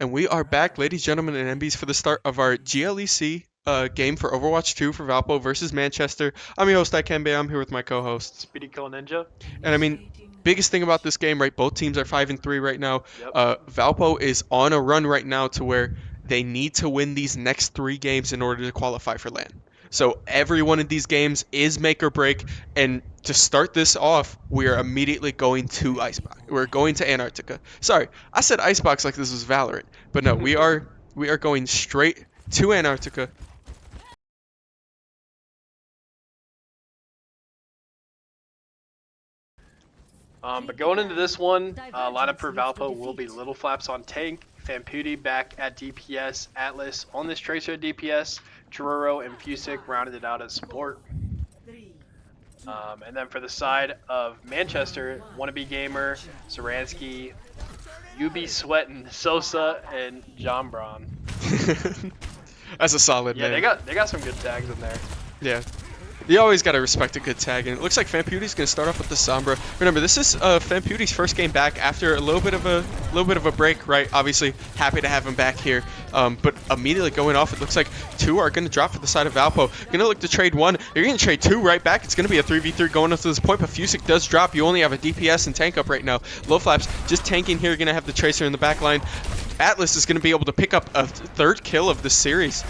And we are back, ladies, gentlemen, and MBs, for the start of our GLEC game for Overwatch 2 for Valpo versus Manchester. I'm your host, Ikembe. I'm here with my co-hosts. Speedy Kill Ninja. And I mean, biggest thing about this game, right? Both teams are 5-3 right now. Yep. Valpo is on a run right now to where they need to win these next 3 games in order to qualify for LAN. So every one of these games is make or break. And to start this off, we are immediately going to Icebox. We're going to Antarctica. Sorry, I said Icebox like this was Valorant, but no, we are going straight to Antarctica. But going into this one, lineup for Valpo will be Little Flaps on tank, Famputi back at DPS, Atlas on this Tracer at DPS, Churro and Fusic rounded it out as support. And then for the side of Manchester, Wannabe Gamer, Saransky, UB Sweatin, Sosa, and John Braun. That's a solid Yeah, name. they got some good tags in there. Yeah. You always got to respect a good tag, and it looks like Famputi's going to start off with the Sombra. Remember, this is Famputi's first game back after a little bit of a break, right? Obviously, happy to have him back here, but immediately going off, it looks like 2 are going to drop for the side of Valpo. Going to look to trade 1. You're going to trade 2 right back. It's going to be a 3v3 going up to this point, but Fusic does drop. You only have a DPS and tank up right now. Low Flaps just tanking here, going to have the Tracer in the back line. Atlas is going to be able to pick up a 3rd kill of the series.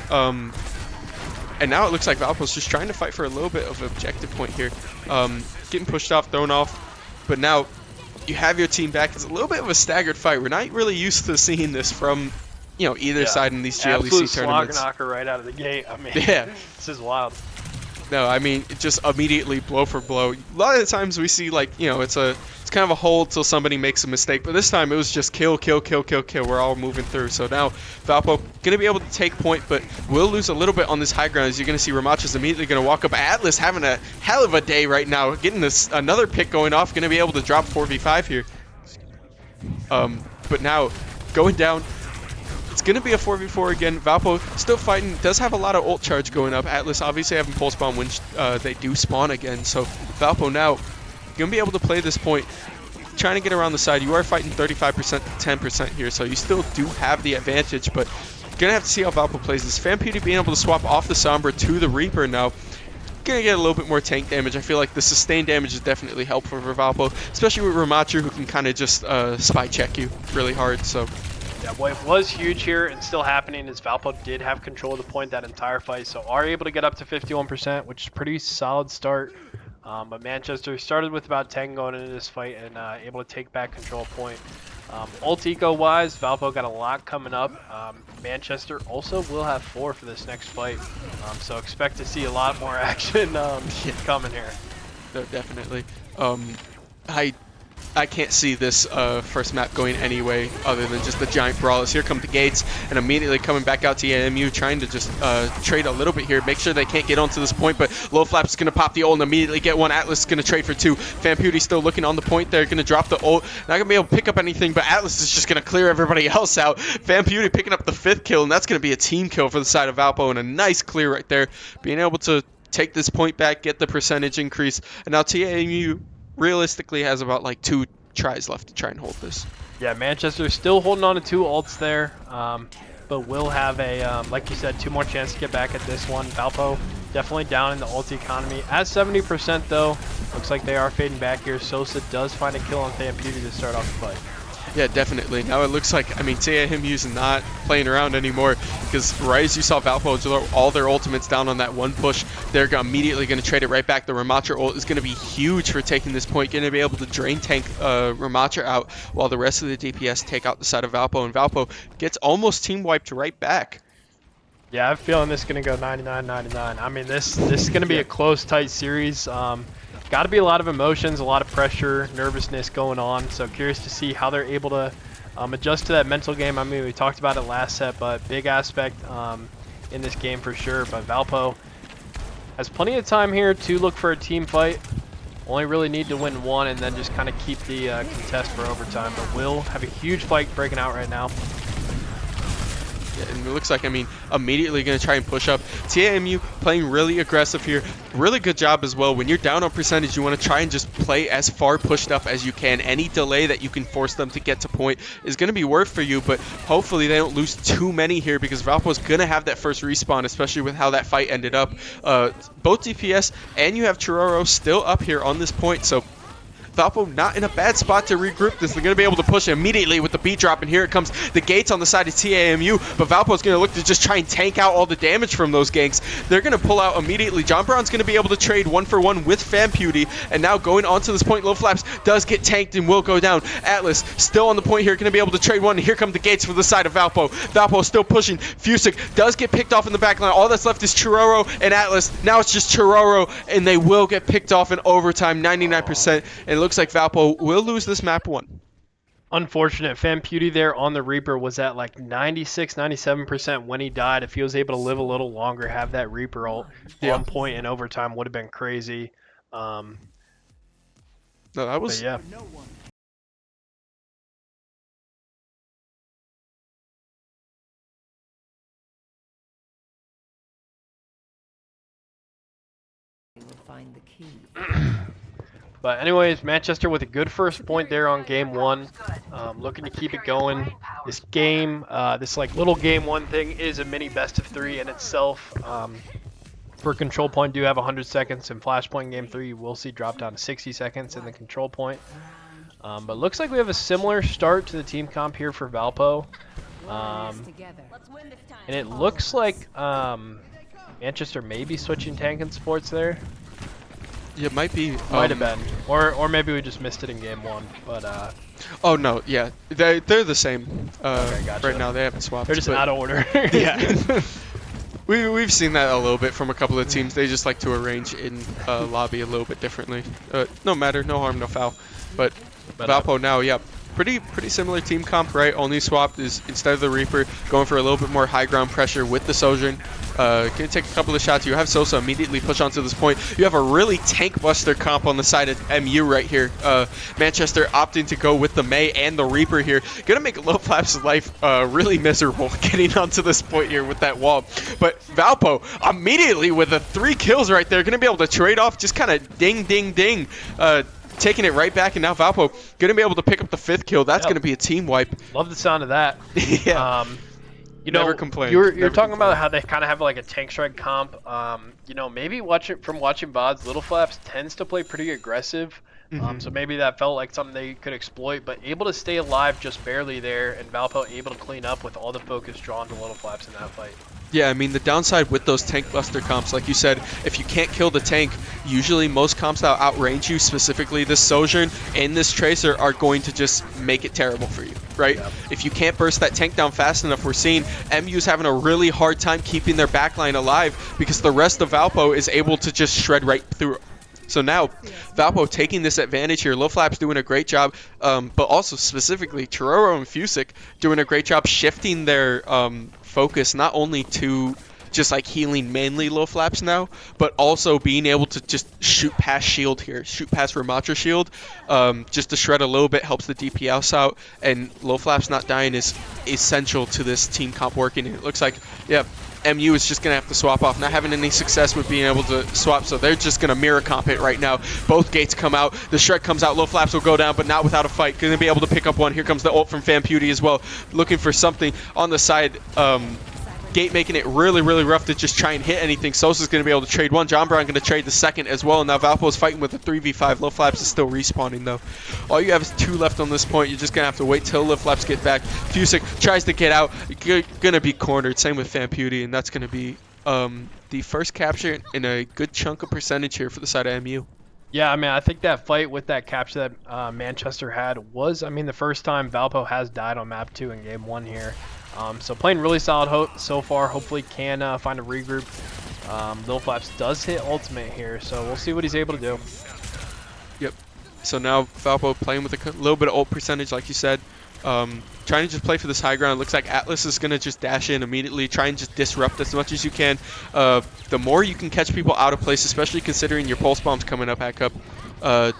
And now it looks like Valpo's just trying to fight for a little bit of an objective point here. Getting pushed off, thrown off. But now you have your team back. It's a little bit of a staggered fight. We're not really used to seeing this from, either side in these GLEC Absolute tournaments. slog knocker right out of the gate. I mean, Yeah. This is wild. No, I mean, just immediately blow for blow. A lot of the times we see, like, it's kind of a hold till somebody makes a mistake. But this time it was just kill, kill, kill, kill, kill. We're all moving through. So now Valpo going to be able to take point, but will lose a little bit on this high ground. As you're going to see Ramacha's immediately going to walk up. Atlas having a hell of a day right now. Getting this another pick going off. Going to be able to drop 4v5 here. But now going down. It's going to be a 4v4 again. Valpo still fighting. Does have a lot of ult charge going up. Atlas obviously having pulse bomb when they do spawn again. So Valpo now going to be able to play this point. Trying to get around the side. You are fighting 35% to 10% here. So you still do have the advantage. But going to have to see how Valpo plays this. Famputi being able to swap off the Sombra to the Reaper now. Going to get a little bit more tank damage. I feel like the sustained damage is definitely helpful for Valpo. Especially with Ramacha, who can kind of just spy check you really hard. So... Yeah, what was huge here and still happening is Valpo did have control of the point that entire fight, so are able to get up to 51%, which is a pretty solid start. But Manchester started with about 10 going into this fight and able to take back control of point. Ult eco-wise, Valpo got a lot coming up. Manchester also will have 4 for this next fight, so expect to see a lot more action coming here. No, definitely. I can't see this first map going any way other than just the giant brawlers. Here come the gates, and immediately coming back out to EMU, trying to just trade a little bit here, make sure they can't get onto this point, but Low Flaps is going to pop the ult and immediately get one. Atlas is going to trade for 2. Famputi still looking on the point there, going to drop the ult. Not going to be able to pick up anything, but Atlas is just going to clear everybody else out. Famputi picking up the 5th kill, and that's going to be a team kill for the side of Valpo, and a nice clear right there. Being able to take this point back, get the percentage increase, and now TAMU realistically has about like 2 tries left to try and hold this. Yeah, Manchester still holding on to 2 ults there, but will have a, like you said, 2 more chances to get back at this one. Valpo definitely down in the ult economy. At 70% though, looks like they are fading back here. Sosa does find a kill on Famputi to start off the fight. Yeah, definitely. Now it looks like, TAMU's not playing around anymore, because right as you saw Valpo throw all their ultimates down on that one push, they're immediately going to trade it right back. The Ramacha ult is going to be huge for taking this point, going to be able to drain tank Ramacha out while the rest of the DPS take out the side of Valpo, and Valpo gets almost team wiped right back. Yeah, I'm feeling this is going to go 99-99. I mean, this is going to be a close, tight series. Got to be a lot of emotions, a lot of pressure, nervousness going on. So curious to see how they're able to adjust to that mental game. I mean, we talked about it last set, but big aspect in this game for sure. But Valpo has plenty of time here to look for a team fight. Only really need to win 1 and then just kind of keep the contest for overtime. But will have a huge fight breaking out right now. And it looks like, I mean, immediately going to try and push up. TAMU playing really aggressive here. Really good job as well. When you're down on percentage, you want to try and just play as far pushed up as you can. Any delay that you can force them to get to point is going to be worth for you, but hopefully they don't lose too many here because Valpo's going to have that first respawn, especially with how that fight ended up. Both DPS and you have Chiroro still up here on this point, so Valpo not in a bad spot to regroup this. They're going to be able to push immediately with the beat drop, and here it comes. The gates on the side of TAMU, but Valpo's going to look to just try and tank out all the damage from those ganks. They're going to pull out immediately. John Brown's going to be able to trade 1-for-1 with FanPewDie, and now going onto this point, Low Flaps does get tanked and will go down. Atlas still on the point here, going to be able to trade one, and here come the gates for the side of Valpo. Valpo still pushing. Fusic does get picked off in the back line. All that's left is Chiroro and Atlas. Now it's just Chiroro, and they will get picked off in overtime, 99%, and it looks like Valpo will lose this map 1. Unfortunate. FanPewDie there on the Reaper was at like 96, 97% when he died. If he was able to live a little longer, have that Reaper ult on point in overtime, would have been crazy. No, that was... yeah. Find the key. But anyways, Manchester with a good first point there on game 1. Looking to keep it going. This game, this like little game 1 thing is a mini best of 3 in itself. For control point, do have 100 seconds. In flashpoint game 3, you will see drop down to 60 seconds in the control point. But looks like we have a similar start to the team comp here for Valpo. And it looks like Manchester may be switching tank and sports there. Yeah, it might be. Might have been. Or maybe we just missed it in game 1. But oh no, yeah. They're the same. Okay, gotcha. Right now they haven't swapped. They're just out of order. Yeah. We've seen that a little bit from a couple of teams. They just like to arrange in lobby a little bit differently. No matter, no harm, no foul. But Valpo now, yeah. Pretty similar team comp, right? Only swapped is instead of the Reaper, going for a little bit more high ground pressure with the Sojourn. Gonna take a couple of shots. You have Sosa immediately push onto this point. You have a really tank buster comp on the side of MU right here. Manchester opting to go with the Mei and the Reaper here. Gonna make Low Flaps' life really miserable getting onto this point here with that wall. But Valpo immediately with the 3 kills right there, gonna be able to trade off, just kind of ding, ding, ding. Taking it right back, and now Valpo going to be able to pick up the 5th kill. That's going to be a team wipe. Love the sound of that. Yeah. You know, never complain. You're talking about how they kind of have like a tank strike comp. You know, maybe watching VODs, Little Flaps tends to play pretty aggressive. So maybe that felt like something they could exploit, but able to stay alive just barely there, and Valpo able to clean up with all the focus drawn to Little Flaps in that fight. Yeah, I mean, the downside with those tank buster comps, like you said, if you can't kill the tank, usually most comps that outrange you, specifically this Sojourn and this Tracer, are going to just make it terrible for you, right? Yep. If you can't burst that tank down fast enough, we're seeing MU's having a really hard time keeping their backline alive because the rest of Valpo is able to just shred right through. So now, Valpo taking this advantage here. Low Flaps doing a great job, but also specifically Chiroro and Fusic doing a great job shifting their focus not only to just like healing mainly Low Flaps now, but also being able to just shoot past shield here, shoot past Ramatra shield, just to shred a little bit, helps the DPS out, and Low Flaps not dying is essential to this team comp working. And it looks like, yeah, MU is just going to have to swap off, not having any success with being able to swap, so they're just going to mirror comp it right now. Both gates come out, the shred comes out, Low Flaps will go down, but not without a fight. Going to be able to pick up one. Here comes the ult from FanPewDie as well, looking for something on the side. Gate making it really, really rough to just try and hit anything. Sosa's going to be able to trade one. John Brown going to trade the second as well. And now Valpo's fighting with a 3v5. Low Flaps is still respawning, though. All you have is 2 left on this point. You're just going to have to wait till Low Flaps get back. Fusic tries to get out. You're going to be cornered. Same with FanPewDie. And that's going to be the first capture in a good chunk of percentage here for the side of MU. Yeah, I mean, I think that fight with that capture that Manchester had was, I mean, the first time Valpo has died on map 2 in game 1 here. So playing really solid so far. Hopefully can find a regroup. Little Flaps does hit ultimate here, so we'll see what he's able to do. Yep. So now Valpo playing with a little bit of ult percentage, like you said. Trying to just play for this high ground. Looks like Atlas is going to just dash in immediately, try and just disrupt as much as you can. The more you can catch people out of place, especially considering your pulse bomb's coming up back up,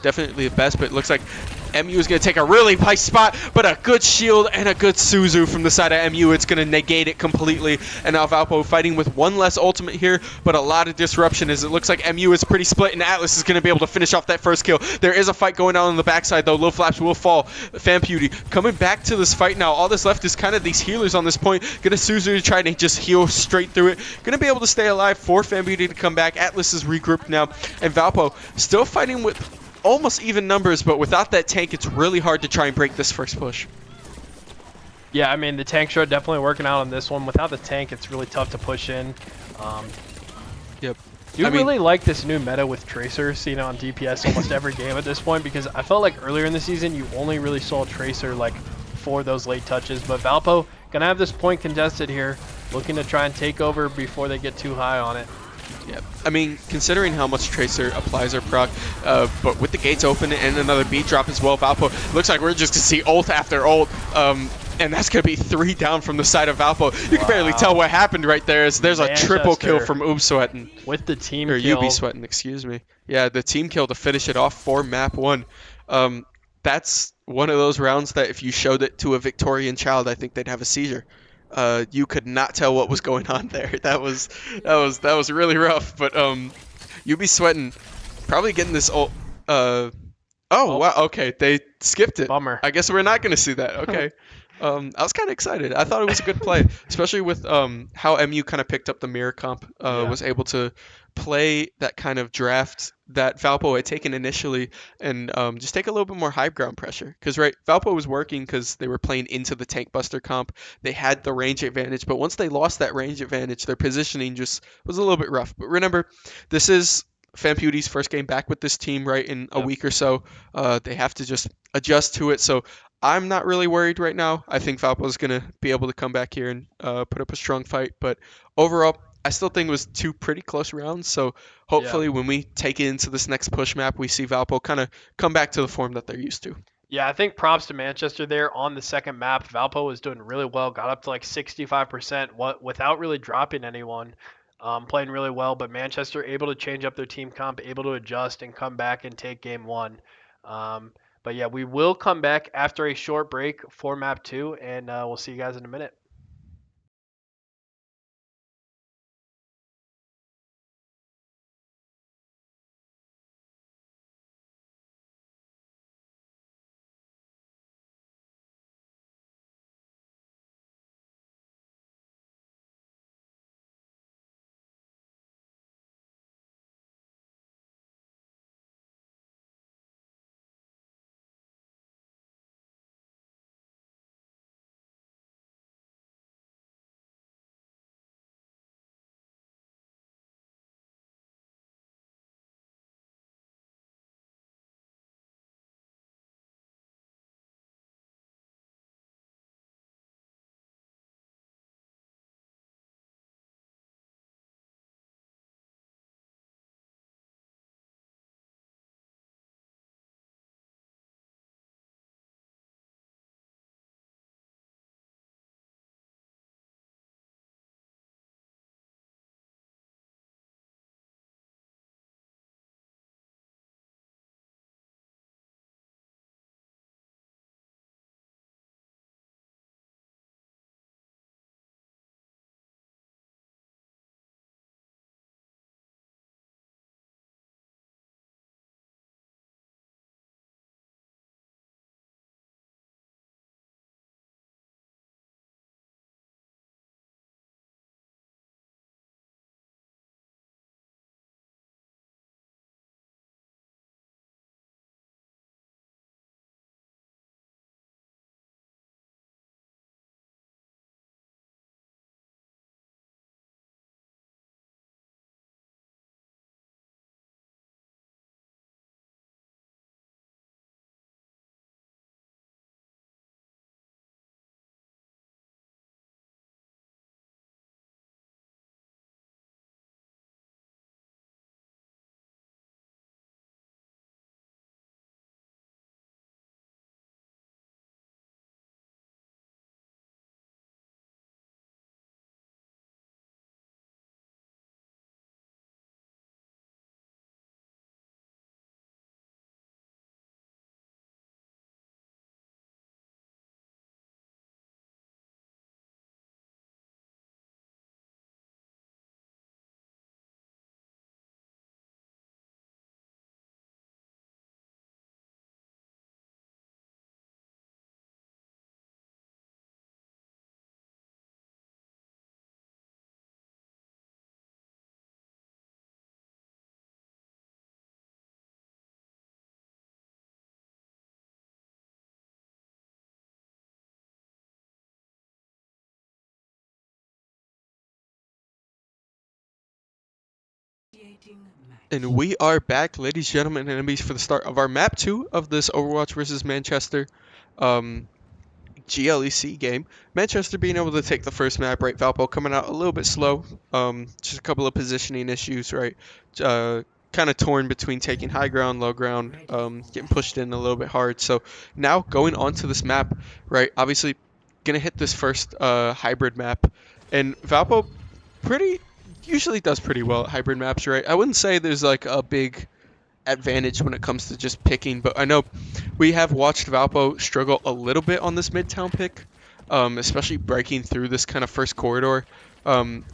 definitely the best. But it looks like MU is going to take a really nice spot, but a good shield and a good Suzu from the side of MU. It's going to negate it completely. And now Valpo fighting with one less ultimate here, but a lot of disruption as it looks like MU is pretty split, and Atlas is going to be able to finish off that first kill. There is a fight going on the backside, though. Low Flaps will fall. FanPewdie coming back to this fight now. All that's left is kind of these healers on this point. Going to Suzu try to just heal straight through it. Going to be able to stay alive for FanPewdie to come back. Atlas is regrouped now, and Valpo still fighting with almost even numbers, but without that tank, it's really hard to try and break this first push. Yeah, I mean, the tank shot definitely working out on this one. Without the tank, it's really tough to push in. Yep. Do you really like this new meta with Tracer seen on DPS almost every game at this point? Because I felt like earlier in the season, you only really saw Tracer like for those late touches. But Valpo gonna have this point contested here, looking to try and take over before they get too high on it. Yeah, I mean, considering how much Tracer applies her proc, but with the gates open and another beat drop as well, Valpo, looks like we're just going to see ult after ult, and that's going to be 3 down from the side of Valpo. You can barely tell what happened right there. There's a triple kill from Sweatin. With the team or kill. UB Sweatin, excuse me. Yeah, the team kill to finish it off for map 1. That's one of those rounds that if you showed it to a Victorian child, I think they'd have a seizure. You could not tell what was going on there. That was really rough. But UB Sweatin probably getting this ult. Oh wow, okay, they skipped it. Bummer. I guess we're not gonna see that. Okay. I was kind of excited. I thought it was a good play, especially with how MU kind of picked up the mirror comp, was able to play that kind of draft that Valpo had taken initially and just take a little bit more high ground pressure. Because, right, Valpo was working because they were playing into the Tank Buster comp. They had the range advantage, but once they lost that range advantage, their positioning just was a little bit rough. But remember, this is FanPewdie's first game back with this team, right, in a week or so. They have to just adjust to it. So I'm not really worried right now. I think Valpo's going to be able to come back here and put up a strong fight. But overall, I still think it was 2 pretty close rounds. So hopefully when we take it into this next push map, we see Valpo kind of come back to the form that they're used to. Yeah, I think props to Manchester there on the second map. Valpo was doing really well, got up to like 65% without really dropping anyone. Playing really well, but Manchester able to change up their team comp, able to adjust and come back and take game 1. But yeah, we will come back after a short break for map 2, and we'll see you guys in a minute. And we are back, ladies, gentlemen, and enemies, for the start of our map 2 of this Overwatch versus Manchester GLEC game. Manchester being able to take the first map, right? Valpo coming out a little bit slow. Just a couple of positioning issues, right? Kind of torn between taking high ground, low ground, getting pushed in a little bit hard. So now going on to this map, right? Obviously, gonna hit this first hybrid map, and Valpo usually does pretty well at hybrid maps, right? I wouldn't say there's like a big advantage when it comes to just picking, but I know we have watched Valpo struggle a little bit on this midtown pick, especially breaking through this kind of first corridor,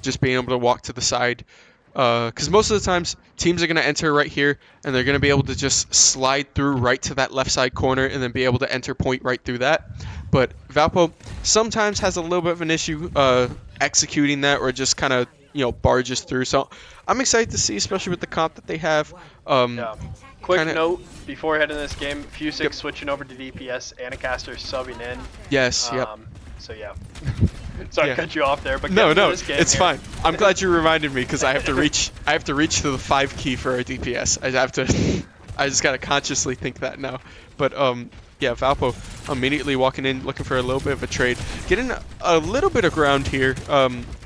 just being able to walk to the side. Because most of the times teams are going to enter right here and they're going to be able to just slide through right to that left side corner and then be able to enter point right through that. But Valpo sometimes has a little bit of an issue executing that, or just kind of barges through. So I'm excited to see, especially with the comp that they have. Yeah. Quick note before heading this game: Fusic switching over to DPS, Anacaster subbing in. Yes. Yep. So yeah. Sorry, I cut you off there, but no, this game it's here. fine. I'm glad you reminded me, because I have to reach to the 5 key for our DPS. I just gotta consciously think that now. But yeah, Valpo immediately walking in, looking for a little bit of a trade, getting a little bit of ground here.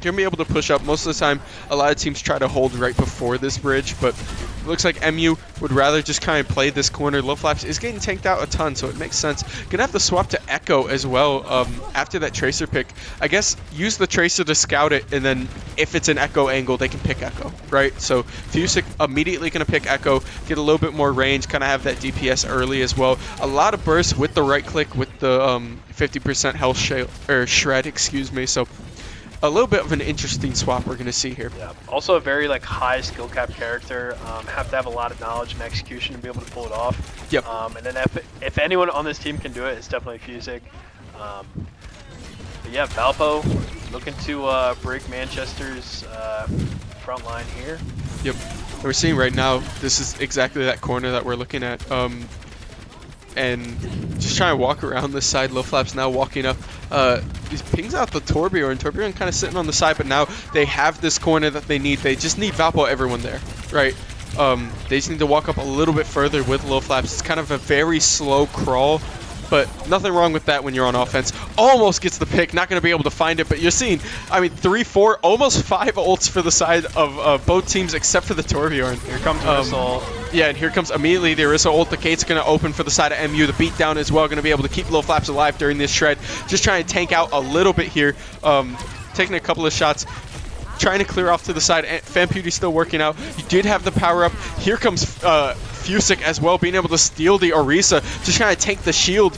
Gonna be able to push up. Most of the time, a lot of teams try to hold right before this bridge, but it looks like MU would rather just kind of play this corner. Low Flaps is getting tanked out a ton, so it makes sense. Gonna have to swap to Echo as well after that Tracer pick. I guess use the Tracer to scout it, and then if it's an Echo angle, they can pick Echo, right? So Fusic immediately gonna pick Echo, get a little bit more range, kind of have that DPS early as well. A lot of bursts with the right click, with the 50% health shred, excuse me. So a little bit of an interesting swap we're going to see here. Yeah. Also a very high skill cap character. Have to have a lot of knowledge and execution to be able to pull it off. Yep. And then if anyone on this team can do it, it's definitely Fusic. But yeah, Valpo looking to break Manchester's front line here. Yep. And we're seeing right now, this is exactly that corner that we're looking at. And just trying to walk around this side. Low Flaps now walking up. He pings out the Torbjorn. Torbjorn kind of sitting on the side, but now they have this corner that they need. They just need Valpo everyone there, right? They just need to walk up a little bit further with Low Flaps. It's kind of a very slow crawl, but nothing wrong with that when you're on offense. Almost gets the pick, not going to be able to find it, but you're seeing, I mean, 3, 4, almost 5 ults for the side of both teams except for the Torbjorn. Here comes Whistle. Yeah, and here comes immediately the Orisa ult. The gate's going to open for the side of MU. The beatdown as well, going to be able to keep Low Flaps alive during this shred. Just trying to tank out a little bit here. Taking a couple of shots. Trying to clear off to the side. FanPewDie still working out. You did have the power up. Here comes Fusic as well, being able to steal the Orisa. Just trying to tank the shield.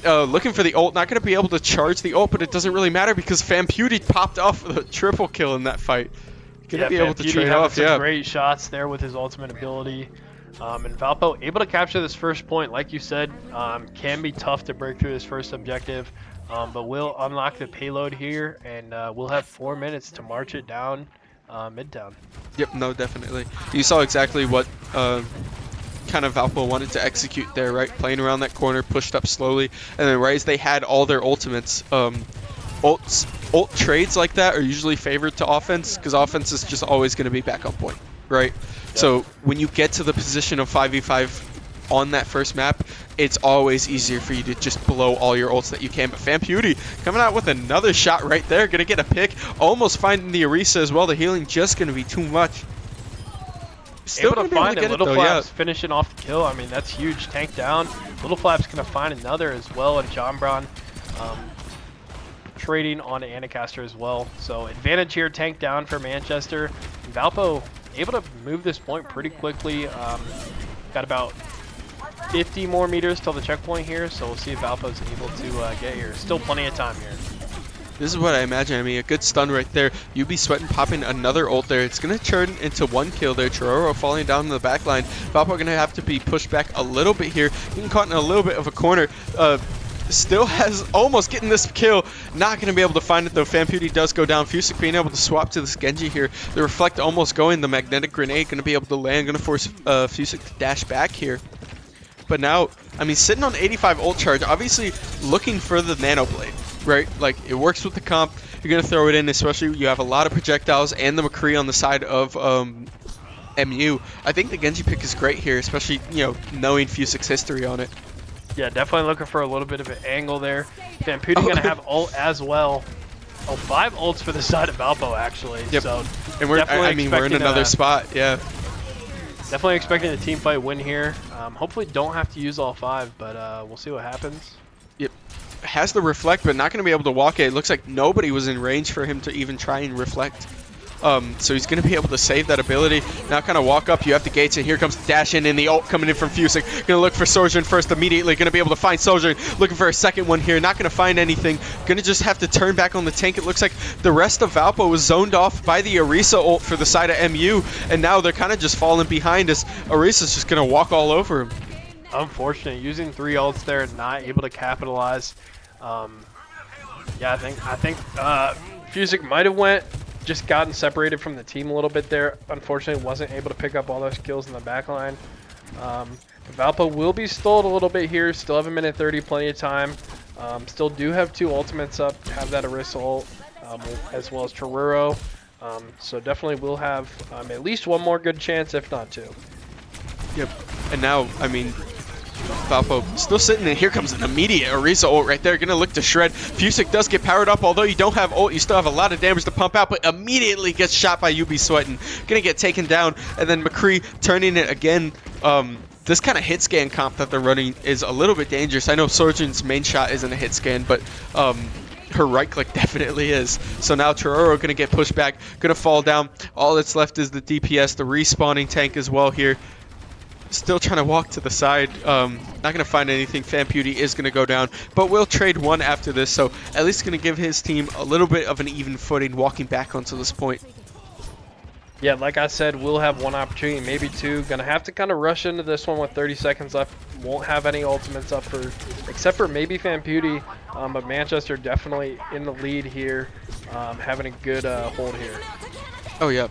Looking for the ult. Not going to be able to charge the ult, but it doesn't really matter because FanPewDie popped off with a triple kill in that fight. Gonna be able to trade off. Some great shots there with his ultimate ability. And Valpo able to capture this first point, like you said, can be tough to break through this first objective, but we'll unlock the payload here, and we'll have 4 minutes to march it down midtown. Yep, no, definitely. You saw exactly what kind of Valpo wanted to execute there, right? Playing around that corner, pushed up slowly, and then right as they had all their ultimates, ult trades like that are usually favored to offense, because offense is just always going to be back on point, right? Yep. So when you get to the position of 5v5 on that first map, it's always easier for you to just blow all your ults that you can. But FanPewDie coming out with another shot right there, going to get a pick, almost finding the Orisa as well. The healing just going to be too much. Still able to find it. Little Flaps finishing off the kill. I mean, that's huge. Tank down. Little Flaps going to find another as well, and John Brown trading on Anacaster as well. So advantage here, tank down for Manchester. And Valpo able to move this point pretty quickly. Got about 50 more meters till the checkpoint here, so we'll see if Valpo's able to get here. Still plenty of time here. This is what I imagine. I mean, a good stun right there. UB Sweating popping another ult there. It's going to turn into 1 kill there. Chororo falling down in the back line. Valpo going to have to be pushed back a little bit here. Getting caught in a little bit of a corner. Still has almost getting this kill. Not going to be able to find it though. FanPewDie does go down. Fusic being able to swap to this Genji here. The Reflect almost going. The Magnetic Grenade going to be able to land. Going to force Fusic to dash back here. But now, I mean, sitting on 85 ult charge, obviously looking for the Nano Blade, right? Like, it works with the comp. You're going to throw it in, especially you have a lot of projectiles and the McCree on the side of MU. I think the Genji pick is great here, especially, you know, knowing Fusik's history on it. Yeah, definitely looking for a little bit of an angle there. Vamputi gonna have ult as well. Oh, 5 ults for the side of Valpo actually. Yep. So And we're, definitely I mean, we're in expecting another spot, yeah. Definitely expecting a team fight win here. Hopefully don't have to use all 5, but we'll see what happens. Yep. Has the reflect, but not going to be able to walk it. It looks like nobody was in range for him to even try and reflect. So he's going to be able to save that ability. Now kind of walk up. You have the gates, and here comes the dash in and the ult coming in from Fusik. Going to look for Sojourn first immediately. Going to be able to find Sojourn. Looking for a second one here. Not going to find anything. Going to just have to turn back on the tank. It looks like the rest of Valpo was zoned off by the Orisa ult for the side of MU. And now they're kind of just falling behind as Orisa's just going to walk all over him. Unfortunate. Using 3 ults there, not able to capitalize. Yeah, I think Fusik might have just gotten separated from the team a little bit there. Unfortunately, wasn't able to pick up all those kills in the back line. Valpo will be stalled a little bit here. Still have 1:30, plenty of time. Still do have 2 ultimates up. Have that Orisa ult, as well as Truro. So definitely will have at least 1 more good chance, if not 2. Yep. And now, I mean, Valpo still sitting in. Here comes an immediate Orisa ult right there. Gonna look to shred. Fusik does get powered up. Although you don't have ult, you still have a lot of damage to pump out, but immediately gets shot by UB Sweating. Gonna get taken down. And then McCree turning it again. This kind of hit scan comp that they're running is a little bit dangerous. I know Sojourn's main shot isn't a hit scan, but her right click definitely is. So now Truro gonna get pushed back, gonna fall down. All that's left is the DPS, the respawning tank as well here. Still trying to walk to the side. Not going to find anything. Famputi is going to go down, but we'll trade 1 after this, so at least going to give his team a little bit of an even footing walking back onto this point. Yeah, like I said, we'll have 1 opportunity, maybe 2. Gonna have to kind of rush into this one with 30 seconds left. Won't have any ultimates up except for maybe Famputi, but Manchester definitely in the lead here, having a good hold here. Oh yeah.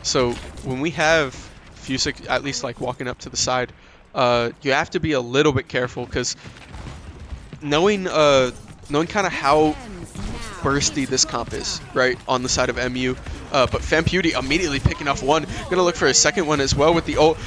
So when we have Fusik at least like walking up to the side, you have to be a little bit careful because knowing kind of how bursty this comp is, right, on the side of MU. But Famputi immediately picking off 1. Gonna look for a second one as well with the ult.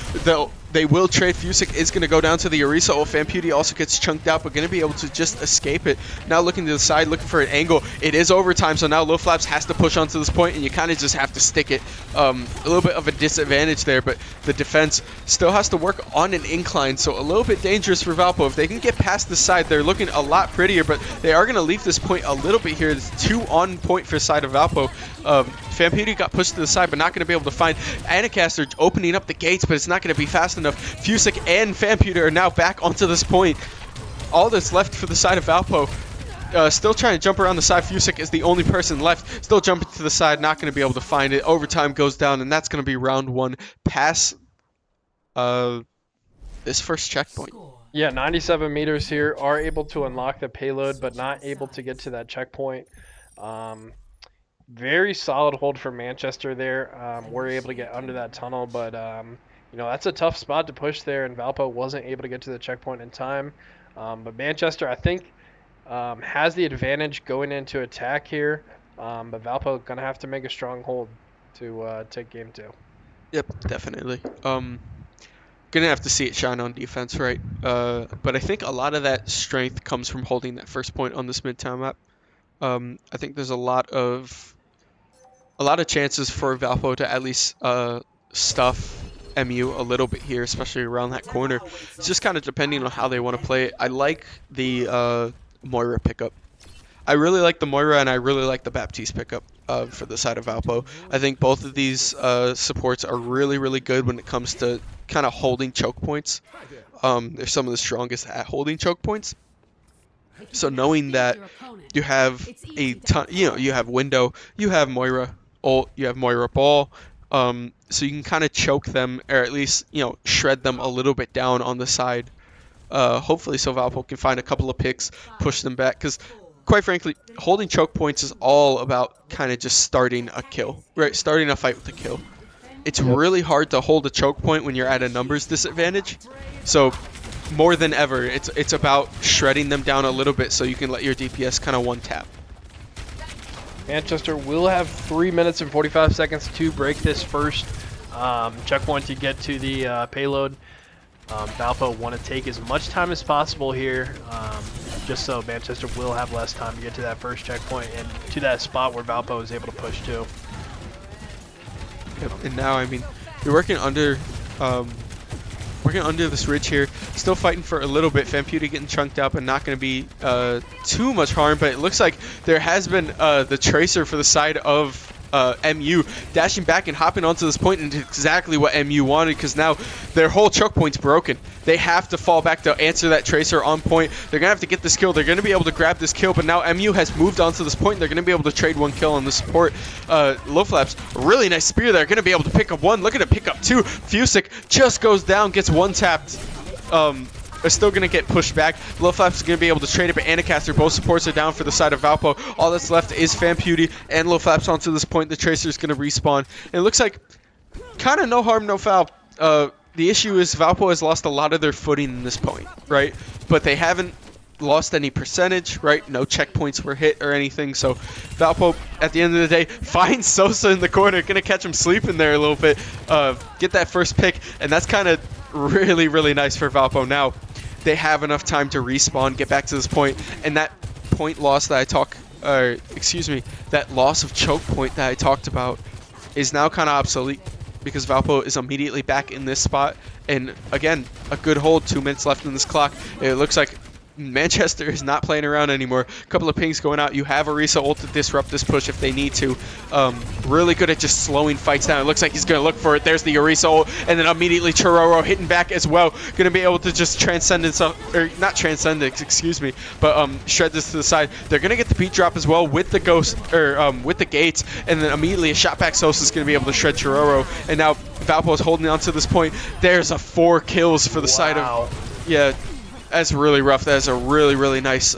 They will trade. Fusik is going to go down to the Orisa ult. Famputi also gets chunked out, but going to be able to just escape it. Now looking to the side, looking for an angle. It is overtime, so now Low Flaps has to push onto this point, and you kind of just have to stick it. A little bit of a disadvantage there, but the defense still has to work on an incline, so a little bit dangerous for Valpo. If they can get past the side, they're looking a lot prettier, but they are going to leave this point a little bit here. It's 2 on point for side of Valpo. Famputi got pushed to the side, but not going to be able to find Anacaster opening up the gates, but it's not going to be fast enough. Fusik and Famputi are now back onto this point. All that's left for the side of Valpo. Still trying to jump around the side. Fusik is the only person left. Still jumping to the side, not going to be able to find it. Overtime goes down, and that's going to be round 1 past this first checkpoint. Yeah, 97 meters here. Are able to unlock the payload, but not able to get to that checkpoint. Very solid hold for Manchester there. We're able to get under that tunnel, but you know, that's a tough spot to push there, and Valpo wasn't able to get to the checkpoint in time. But Manchester, I think, has the advantage going into attack here, but Valpo gonna have to make a strong hold to take game 2. Yep, definitely. Gonna have to see it shine on defense, right? But I think a lot of that strength comes from holding that first point on this Midtown map. I think there's a lot of chances for Valpo to at least stuff MU a little bit here, especially around that corner. It's just kind of depending on how they want to play it. I like the Moira pickup. I really like the Moira, and I really like the Baptiste pickup for the side of Valpo. I think both of these supports are really, really good when it comes to kind of holding choke points. They're some of the strongest at holding choke points. So knowing that you have a ton, you have Window, you have Moira ult, you have Moira ball, so you can kind of choke them, or at least, shred them a little bit down on the side. Hopefully so Valpo can find a couple of picks, push them back, because quite frankly, holding choke points is all about kind of just starting a kill, right? Starting a fight with a kill. It's really hard to hold a choke point when you're at a numbers disadvantage. So more than ever, it's about shredding them down a little bit so you can let your DPS kind of one tap. Manchester will have 3 minutes and 45 seconds to break this first checkpoint to get to the payload. Valpo want to take as much time as possible here, just so Manchester will have less time to get to that first checkpoint and to that spot where Valpo is able to push to. Yep. And now, I mean, you're working under this ridge here, still fighting for a little bit. Famputi getting chunked up and not going to be too much harm, but it looks like there has been the tracer for the side of MU dashing back and hopping onto this point, and exactly what MU wanted, because now their whole choke point's broken. They have to fall back to answer that tracer on point. They're gonna have to get this kill. They're gonna be able to grab this kill, but now MU has moved onto this point. They're gonna be able to trade one kill on the support. Low Flaps, really nice spear there. Gonna be able to pick up one. Look at it, pick up two. Fusic just goes down, gets one tapped. Are still going to get pushed back. Low Flaps is going to be able to trade it, but Anacaster, both supports are down for the side of Valpo. All that's left is Famputi and Low Flaps onto this point. The Tracer is going to respawn. And it looks like kind of no harm, no foul. The issue is Valpo has lost a lot of their footing in this point, right? But they haven't lost any percentage, right? No checkpoints were hit or anything. So Valpo, at the end of the day, finds Sosa in the corner. Going to catch him sleeping there a little bit. Get that first pick, and that's kind of really, really nice for Valpo. Now, they have enough time to respawn, get back to this point, and that point loss that that loss of choke point that I talked about is now kind of obsolete, because Valpo is immediately back in this spot. And again, a good hold, 2 minutes left in this clock. It looks like Manchester is not playing around anymore. A couple of pings going out. You have Orisa ult to disrupt this push if they need to. Really good at just slowing fights down. It looks like he's going to look for it. There's the Orisa ult, and then immediately Chororo hitting back as well. Going to be able to just transcendence, or not transcendence, excuse me, but shred this to the side. They're going to get the beat drop as well with the ghost, or with the gates, and then immediately a shot back Sosa is going to be able to shred Chororo. And now Valpo is holding on to this point. There's a 4 kills for the side of, yeah. That's really rough. That is a really, really nice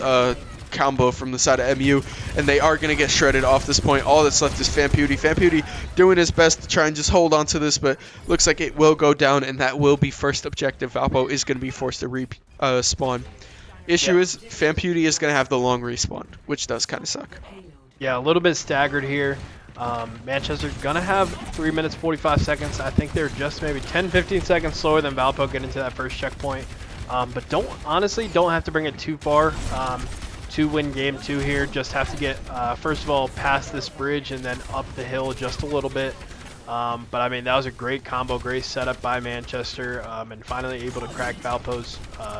combo from the side of MU, and they are going to get shredded off this point. All that's left is Famputi. Famputi doing his best to try and just hold on to this, but looks like it will go down, and that will be first objective. Valpo is going to be forced to respawn. Issue is Famputi is going to have the long respawn, which does kind of suck. Yeah, a little bit staggered here. Manchester gonna have 3 minutes 45 seconds. I think they're just maybe 10-15 seconds slower than Valpo getting to that first checkpoint. But honestly don't have to bring it too far to win game 2 here. Just have to get, first of all, past this bridge and then up the hill just a little bit. But I mean, that was a great combo, great setup by Manchester, and finally able to crack Valpo's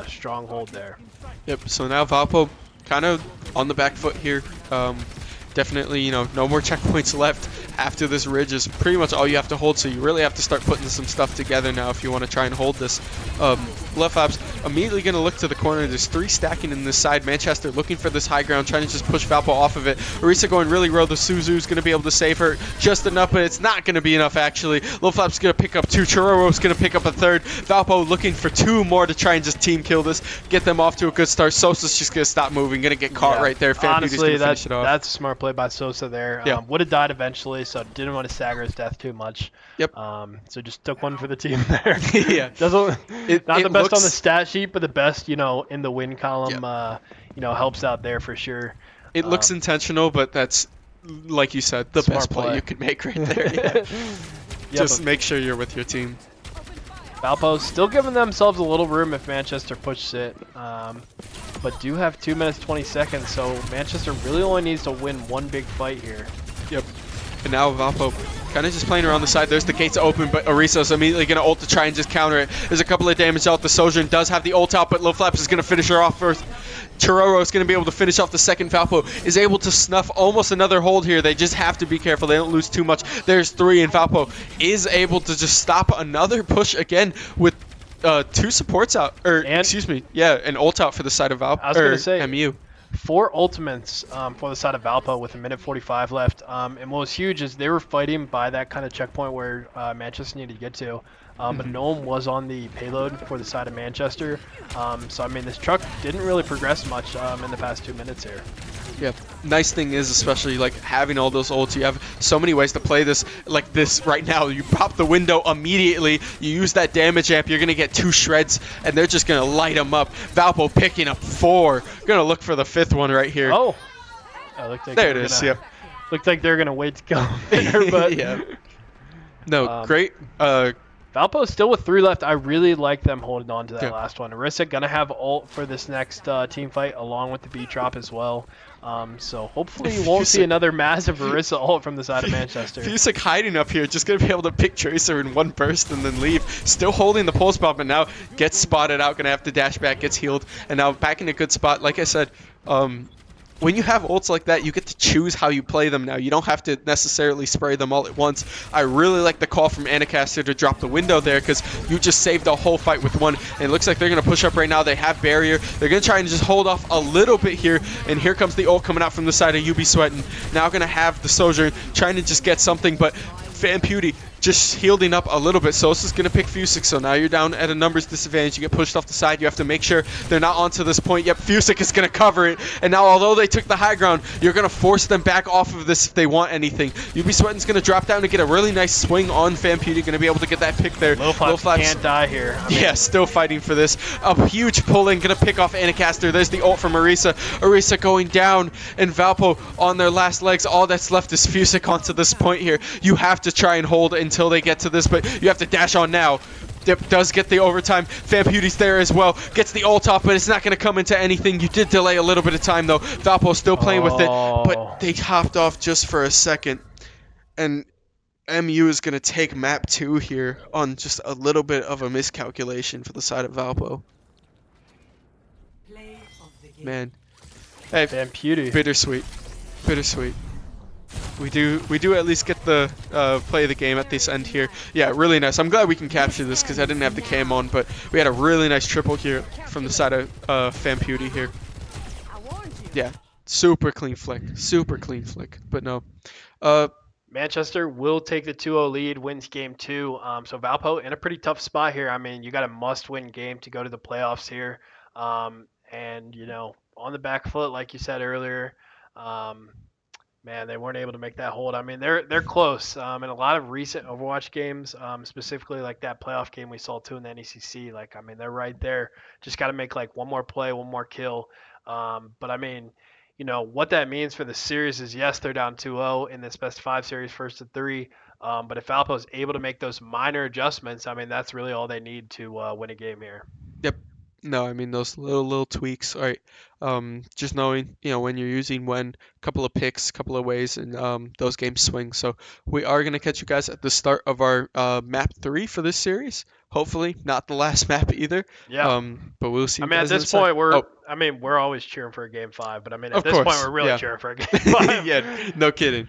stronghold there. Yep, so now Valpo kind of on the back foot here. Definitely, you know, no more checkpoints left after this ridge is pretty much all you have to hold, so you really have to start putting some stuff together now if you want to try and hold this. Left Flaps immediately going to look to the corner. There's 3 stacking in this side. Manchester looking for this high ground, trying to just push Valpo off of it. Orisa going really low. The Suzu's going to be able to save her just enough, but it's not going to be enough, actually. Low Flaps going to pick up 2. Chororo's going to pick up a 3rd. Valpo looking for 2 more to try and just team kill this, get them off to a good start. Sosa's just going to stop moving, going to get caught right there. Honestly, finish it off. That's a smart play by Sosa there. Yeah. Would have died eventually, so didn't want to stagger his death too much. Yep. So just took one for the team there. Yeah. Not the best looks on the stat sheet, but the best, you know, in the win column. Yep. You know, helps out there for sure. It looks intentional, but that's, like you said, the best play you could make right there. Yeah. Just make sure you're with your team. Valpo still giving themselves a little room if Manchester pushes it, but do have 2 minutes 20 seconds, so Manchester really only needs to win one big fight here. Yep. And now Valpo kind of just playing around the side. There's the gates open, but Orisa's immediately going to ult to try and just counter it. There's a couple of damage out. The Sojourn does have the ult out, but Low Flaps is going to finish her off first. Chororo is going to be able to finish off the second. Valpo is able to snuff almost another hold here. They just have to be careful. They don't lose too much. There's 3, and Valpo is able to just stop another push again with 2 supports out. Excuse me. Yeah, an ult out for the side of Valpo. I was going to say, MU. 4 ultimates for the side of Valpo with 1:45 left. And what was huge is they were fighting by that kind of checkpoint where Manchester needed to get to. But no one was on the payload for the side of Manchester. So, I mean, this truck didn't really progress much in the past 2 minutes here. Yeah, nice thing is, especially like having all those ults, you have so many ways to play this like this right now. You pop the window immediately, you use that damage amp, you're going to get 2 shreds, and they're just going to light them up. Valpo picking up 4. Going to look for the 5th one right here. Oh, looked like there it is, yeah. Looked like they're going to wait to go there, but yeah. No, great. Valpo's still with 3 left. I really like them holding on to that Yeah. last one. Orisa gonna have ult for this next team fight along with the beat drop as well. So hopefully you won't see Fusick. another massive Orisa ult from the side of Manchester. Fusick hiding up here, just gonna be able to pick Tracer in one burst and then leave. Still holding the pulse bomb, but now gets spotted out, gonna have to dash back, gets healed, and now back in a good spot. Like I said, when you have ults like that, you get to choose how you play them now. You don't have to necessarily spray them all at once. I really like the call from Anacaster to drop the window there because you just saved the whole fight with one. And it looks like they're going to push up right now. They have barrier. They're going to try and just hold off a little bit here. And here comes the ult coming out from the side of UB Sweating. Now going to have the Soldier trying to just get something, but Fanpewdy just healing up a little bit. Sosa's going to pick Fusick, so now you're down at a numbers disadvantage. You get pushed off the side. You have to make sure they're not onto this point. Yep, Fusick is going to cover it. And now, although they took the high ground, you're going to force them back off of this if they want anything. UB Sweating's going to drop down to get a really nice swing on Fanpewdy. Going to be able to get that pick there. Low Flaps can't die here. Yeah, still fighting for this. A huge pull-in. Going to pick off Anacaster. There's the ult from Orisa. Orisa going down, and Valpo on their last legs. All that's left is Fusick onto this point here. You have to try and hold until they get to this, but you have to dash on now. Dip does get the overtime. Fanpewdy's there as well. Gets the ult off, but it's not going to come into anything. You did delay a little bit of time, though. Valpo still playing with it, but they hopped off just for a second. And MU is going to take map 2 here on just a little bit of a miscalculation for the side of Valpo. Man. Hey, Fanpewdy. bittersweet. Bittersweet. We do at least get the play of the game at this end here. Yeah, really nice. I'm glad we can capture this because I didn't have the cam on, but we had a really nice triple here from the side of Fanpewdy here. Yeah, super clean flick. Super clean flick. But no. Manchester will take the 2-0 lead, wins game 2. So Valpo in a pretty tough spot here. I mean, you got a must-win game to go to the playoffs here. And, you know, on the back foot, like you said earlier, man, they weren't able to make that hold. I mean, they're close. In a lot of recent Overwatch games, specifically like that playoff game we saw too in the NECC, like, I mean, they're right there. Just got to make like one more play, one more kill. But I mean, you know, what that means for the series is, yes, they're down 2-0 in this best 5 series, first to 3. But if Valpo is able to make those minor adjustments, I mean, that's really all they need to win a game here. Yep. No, I mean those little tweaks. All right. Just knowing, you know, when you're using when, couple of picks, couple of ways, and those games swing. So we are gonna catch you guys at the start of our map 3 for this series. Hopefully not the last map either. Yeah. But we'll see. I You mean, at guys this inside. point, Oh, we're always cheering for a game 5, but I mean, at of this point, course, we're really yeah. cheering for a game 5. Yeah, no kidding.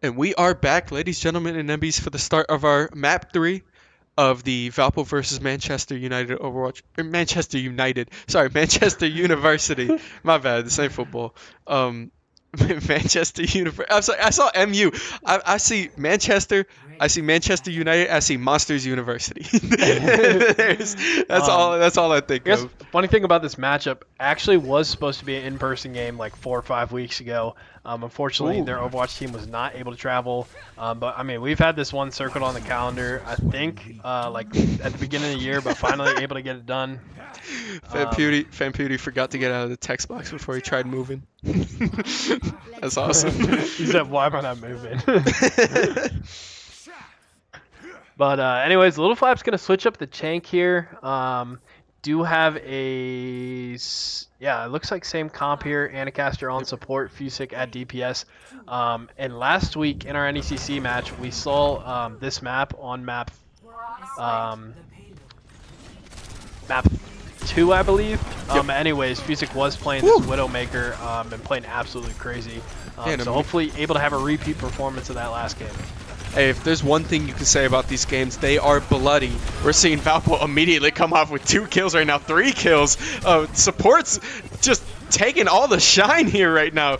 And we are back, ladies, gentlemen, and MBs, for the start of our map 3 of the Valpo versus Manchester United Overwatch. Manchester United. Sorry, Manchester University. My bad, this ain't football. Manchester University. I'm sorry, I saw MU. I see Manchester. I see Manchester United. I see Monsters University. That's all. That's all I think I guess of. the funny thing about this matchup actually was supposed to be an in-person game like 4 or 5 weeks ago. Unfortunately, Ooh. their Overwatch team was not able to travel. But I mean, we've had this one circled on the calendar. I think like at the beginning of the year, but finally able to get it done. FanPewdie forgot to get out of the text box before he tried moving. That's awesome. He said, "Why am I not moving?" But anyways, Little Flap's gonna switch up the Chank here. Do have it looks like same comp here. Anacaster on support, Fusic at DPS. And last week in our NECC match, we saw this map on map 2, I believe. Anyways, Fusic was playing this Widowmaker and playing absolutely crazy. So hopefully able to have a repeat performance of that last game. Hey, if there's one thing you can say about these games, they are bloody. We're seeing Valpo immediately come off with 2 kills right now, 3 kills. Support's just taking all the shine here right now.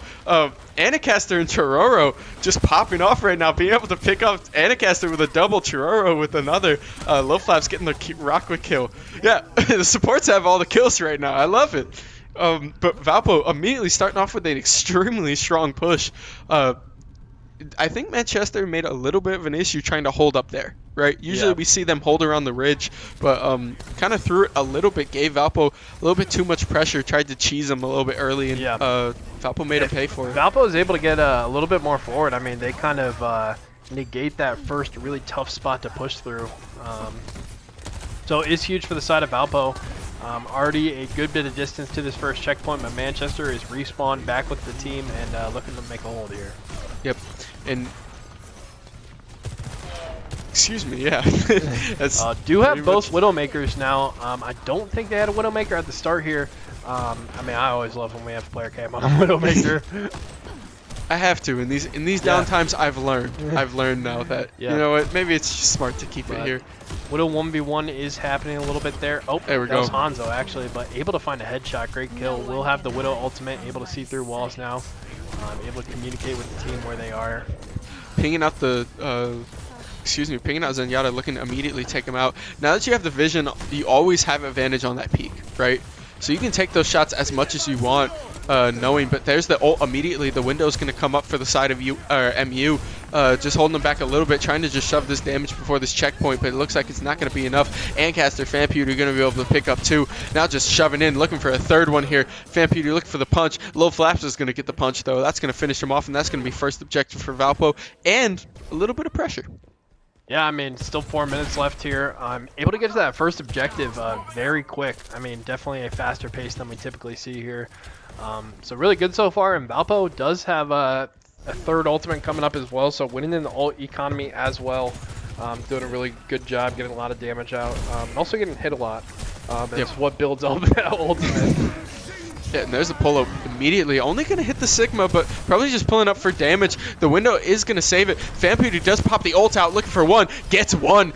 Anacaster and Chororo just popping off right now, being able to pick up Anacaster with a double, Chororo with another. Low Flaps getting the Rockwood kill. Yeah, the supports have all the kills right now. I love it. But Valpo immediately starting off with an extremely strong push. I think Manchester made a little bit of an issue trying to hold up there, right? Usually we see them hold around the ridge, but kind of threw it a little bit, gave Valpo a little bit too much pressure, tried to cheese him a little bit early, and Valpo made him pay for it. Valpo was able to get a little bit more forward. I mean, they kind of negate that first really tough spot to push through. So it's huge for the side of Valpo. Already a good bit of distance to this first checkpoint, but Manchester is respawned back with the team and looking to make a hold here. Yep, and excuse me, yeah. Do have both Widowmakers now. I don't think they had a Widowmaker at the start here. I mean, I always love when we have player cam on a Widowmaker. I have to. In these downtimes, I've learned now that you know what, maybe it's just smart to keep it here. Widow 1v1 is happening a little bit there. Oh, there we that go. was Hanzo actually, but able to find a headshot. Great kill. Will have the Widow ultimate, able to see through walls now. Able to communicate with the team where they are. Pinging out the, pinging out Zenyatta, looking to immediately take him out. Now that you have the vision, you always have advantage on that peak, right? So you can take those shots as much as you want, knowing, but there's the ult immediately. The window's going to come up for the side of MU, just holding them back a little bit, trying to just shove this damage before this checkpoint, but it looks like it's not going to be enough. Ancaster, FanPewdie are going to be able to pick up 2. Now just shoving in, looking for a third one here. FanPewdie looking for the punch. Low Flaps is going to get the punch, though. That's going to finish him off, and that's going to be first objective for Valpo, and a little bit of pressure. Yeah, I mean, still 4 minutes left here. I'm able to get to that first objective very quick. I mean, definitely a faster pace than we typically see here. So really good so far, and Valpo does have a third ultimate coming up as well, so winning in the ult economy as well. Doing a really good job getting a lot of damage out. And also getting hit a lot. That's what builds up that ultimate. Yeah, and there's a pull-up immediately. Only going to hit the Sigma, but probably just pulling up for damage. The window is going to save it. FanPewdie does pop the ult out, looking for 1. Gets 1.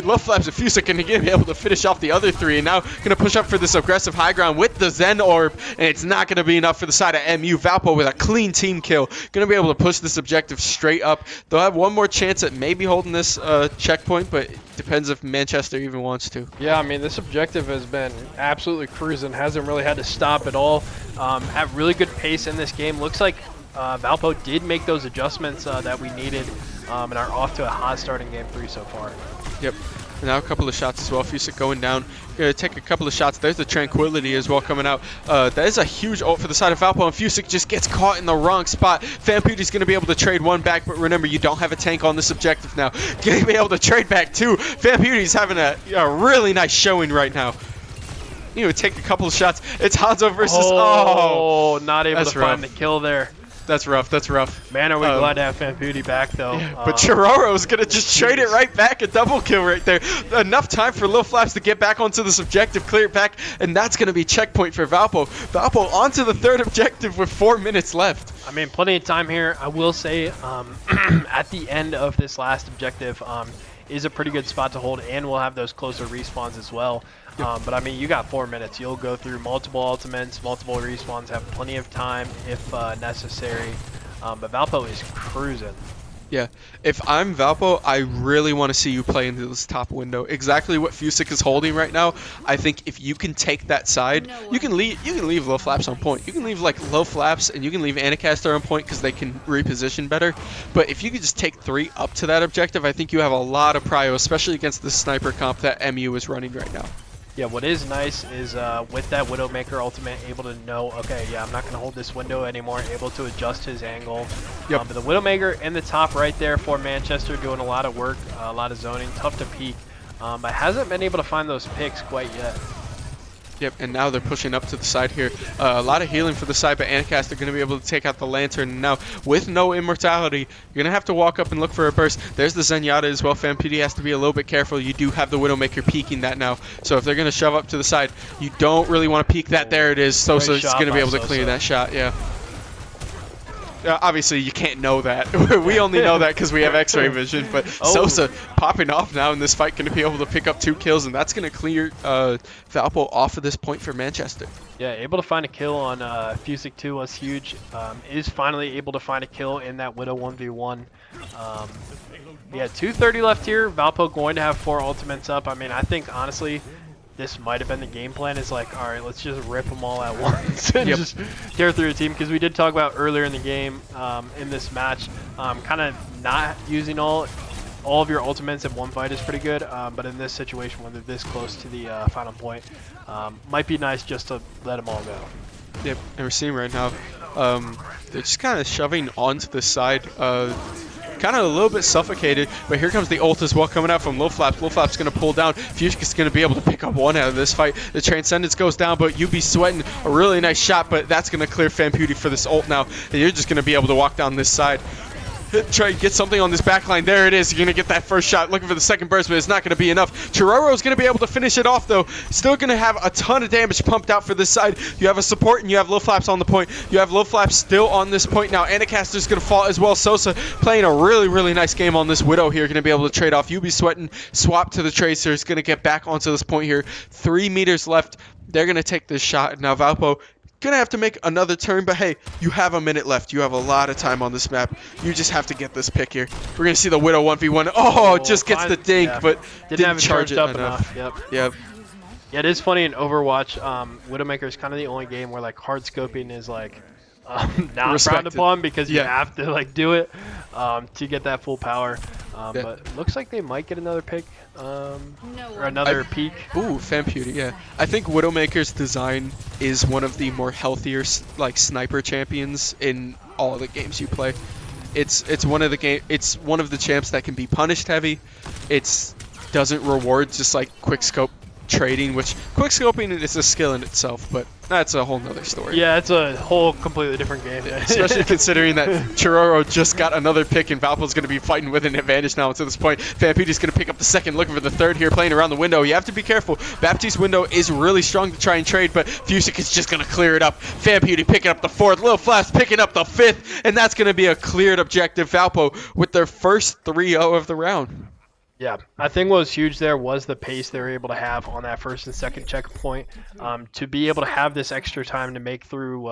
Love Flaps and Fusic going to be able to finish off the other 3. And now going to push up for this aggressive high ground with the Zen Orb. And it's not going to be enough for the side of MU. Valpo with a clean team kill. Going to be able to push this objective straight up. They'll have one more chance at maybe holding this checkpoint, but it depends if Manchester even wants to. Yeah, I mean, this objective has been absolutely cruising. Hasn't really had to stop at all. At really good pace in this game. Looks like Valpo did make those adjustments that we needed and are off to a hot start in Game 3 so far. Yep. And now a couple of shots as well. Fusic going down. Take a couple of shots. There's the Tranquility as well coming out. That is a huge ult for the side of Valpo, and Fusic just gets caught in the wrong spot. FanPewdie's going to be able to trade 1 back, but remember, you don't have a tank on this objective now. Going to be able to trade back 2. FanPewdie's having a really nice showing right now. You know, take a couple of shots. It's Hanzo versus... Oh, not able to find the kill there. That's rough. That's rough. Man, are we glad to have FanPewdie back, though. Yeah, but Chororo's going to just trade it right back. A double kill right there. Enough time for Lil Flaps to get back onto this objective, clear it back, and that's going to be checkpoint for Valpo. Valpo onto the third objective with 4 minutes left. I mean, plenty of time here. I will say, at the end of this last objective, is a pretty good spot to hold, and we'll have those closer respawns as well. But I mean, you got 4 minutes. You'll go through multiple ultimates, multiple respawns, have plenty of time if necessary. But Valpo is cruising. Yeah, if I'm Valpo, I really want to see you play into this top window. Exactly what Fusick is holding right now. I think if you can take that side, you can leave low flaps on point. You can leave like low flaps, and you can leave Anacaster on point because they can reposition better. But if you could just take 3 up to that objective, I think you have a lot of prio, especially against the sniper comp that MU is running right now. Yeah, what is nice is with that Widowmaker ultimate, able to know, okay, yeah, I'm not going to hold this window anymore, able to adjust his angle. Yep. But the Widowmaker in the top right there for Manchester, doing a lot of work, a lot of zoning, tough to peek, but hasn't been able to find those picks quite yet. Yep, and now they're pushing up to the side here. A lot of healing for the side, but Anacaster going to be able to take out the Lantern. Now, with no immortality, you're going to have to walk up and look for a burst. There's the Zenyatta as well. FanPD has to be a little bit careful. You do have the Widowmaker peeking that now. So if they're going to shove up to the side, you don't really want to peek that. There it is. Sosa's going to be able to clear that shot, yeah. Obviously, you can't know that. We only know that because we have X-ray vision. But Sosa popping off now in this fight, going to be able to pick up 2 kills, and that's going to clear Valpo off of this point for Manchester. Yeah, able to find a kill on Fusick 2 was huge. Is finally able to find a kill in that Widow 1v1. Yeah, 2:30 left here. Valpo going to have 4 ultimates up. I mean, I think, honestly, this might have been the game plan, is like, all right, let's just rip them all at once and just tear through a team, because we did talk about earlier in the game, in this match, kind of not using all of your ultimates in one fight is pretty good, but in this situation, when they're this close to the final point, might be nice just to let them all go. Yep, and we're seeing right now, they're just kind of shoving onto the side, kind of a little bit suffocated, but here comes the ult as well coming out from low flaps. Low flaps going to pull down. Fusick is going to be able to pick up 1 out of this fight. The Transcendence goes down, but UB sweating a really nice shot, but that's going to clear FanPewDie for this ult now, and you're just going to be able to walk down this side. Try to get something on this backline. There it is. You're going to get that first shot. Looking for the second burst, but it's not going to be enough. Chiroro's going to be able to finish it off, though. Still going to have a ton of damage pumped out for this side. You have a support, and you have low flaps on the point. You have low flaps still on this point now. Anacaster's going to fall as well. Sosa playing a really, really nice game on this Widow here. Going to be able to trade off. UB sweating. Swap to the Tracer. Is going to get back onto this point here. 3 meters left. They're going to take this shot. Now, Valpo gonna have to make another turn, but hey, you have a minute left. You have a lot of time on this map. You just have to get this pick here. We're gonna see the Widow 1v1. Oh, just gets the dink, but didn't charge it enough. Yep. Yeah, it is funny in Overwatch. Widowmaker is kind of the only game where like hard scoping is like not frowned upon, because you have to like do it to get that full power. But looks like they might get another pick, or another peak. Ooh, FanPewDie, yeah. I think Widowmaker's design is one of the more healthier like sniper champions in all the games you play. It's one of the champs that can be punished heavy. It's doesn't reward just like quick scope trading, which quick scoping is a skill in itself, but that's a whole nother story. Yeah, it's a whole completely different game. Especially considering that Chiroro just got another pick, and Valpo's going to be fighting with an advantage now to this point. FanPewDie's going to pick up the second, looking for the third here, playing around the window. You have to be careful. Baptiste's window is really strong to try and trade, but Fusick is just going to clear it up. FanPewDie picking up the 4th, Lil Flash picking up the 5th, and that's going to be a cleared objective. Valpo with their first 3-0 of the round. Yeah, I think what was huge there was the pace they were able to have on that first and second checkpoint. To be able to have this extra time to make through,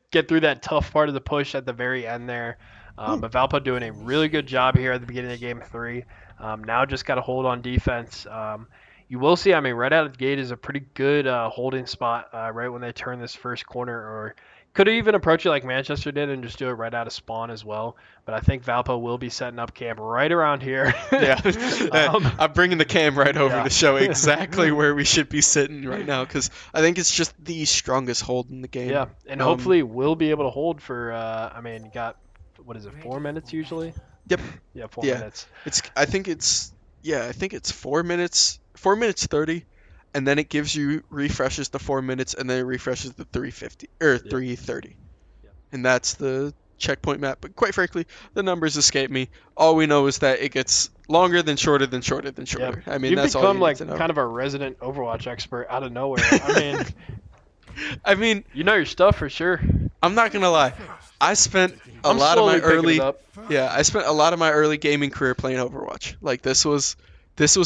get through that tough part of the push at the very end there. But Valpo doing a really good job here at the beginning of game 3. Now just got to hold on defense. You will see, I mean, right out of the gate is a pretty good holding spot right when they turn this first corner, or could even approach it like Manchester did and just do it right out of spawn as well. But I think Valpo will be setting up camp right around here. Yeah, I'm bringing the cam right over to show exactly where we should be sitting right now, because I think it's just the strongest hold in the game. Yeah, and hopefully we'll be able to hold for, I mean, you got, what is it, 4 minutes usually? Yep. Yeah, 4 minutes. I think it's 4 minutes, 4 minutes 30. And then it gives you refreshes the 4 minutes, and then it refreshes the 350 or 330, and that's the checkpoint map. But quite frankly, the numbers escape me. All we know is that it gets longer than shorter than shorter than shorter. I mean, that's all you need to know. You've become like kind of a resident Overwatch expert out of nowhere. I mean, I mean, you know your stuff for sure. I'm not gonna lie. I spent a I'm lot of my slowly picking early it up. I spent a lot of my early gaming career playing Overwatch. Like this was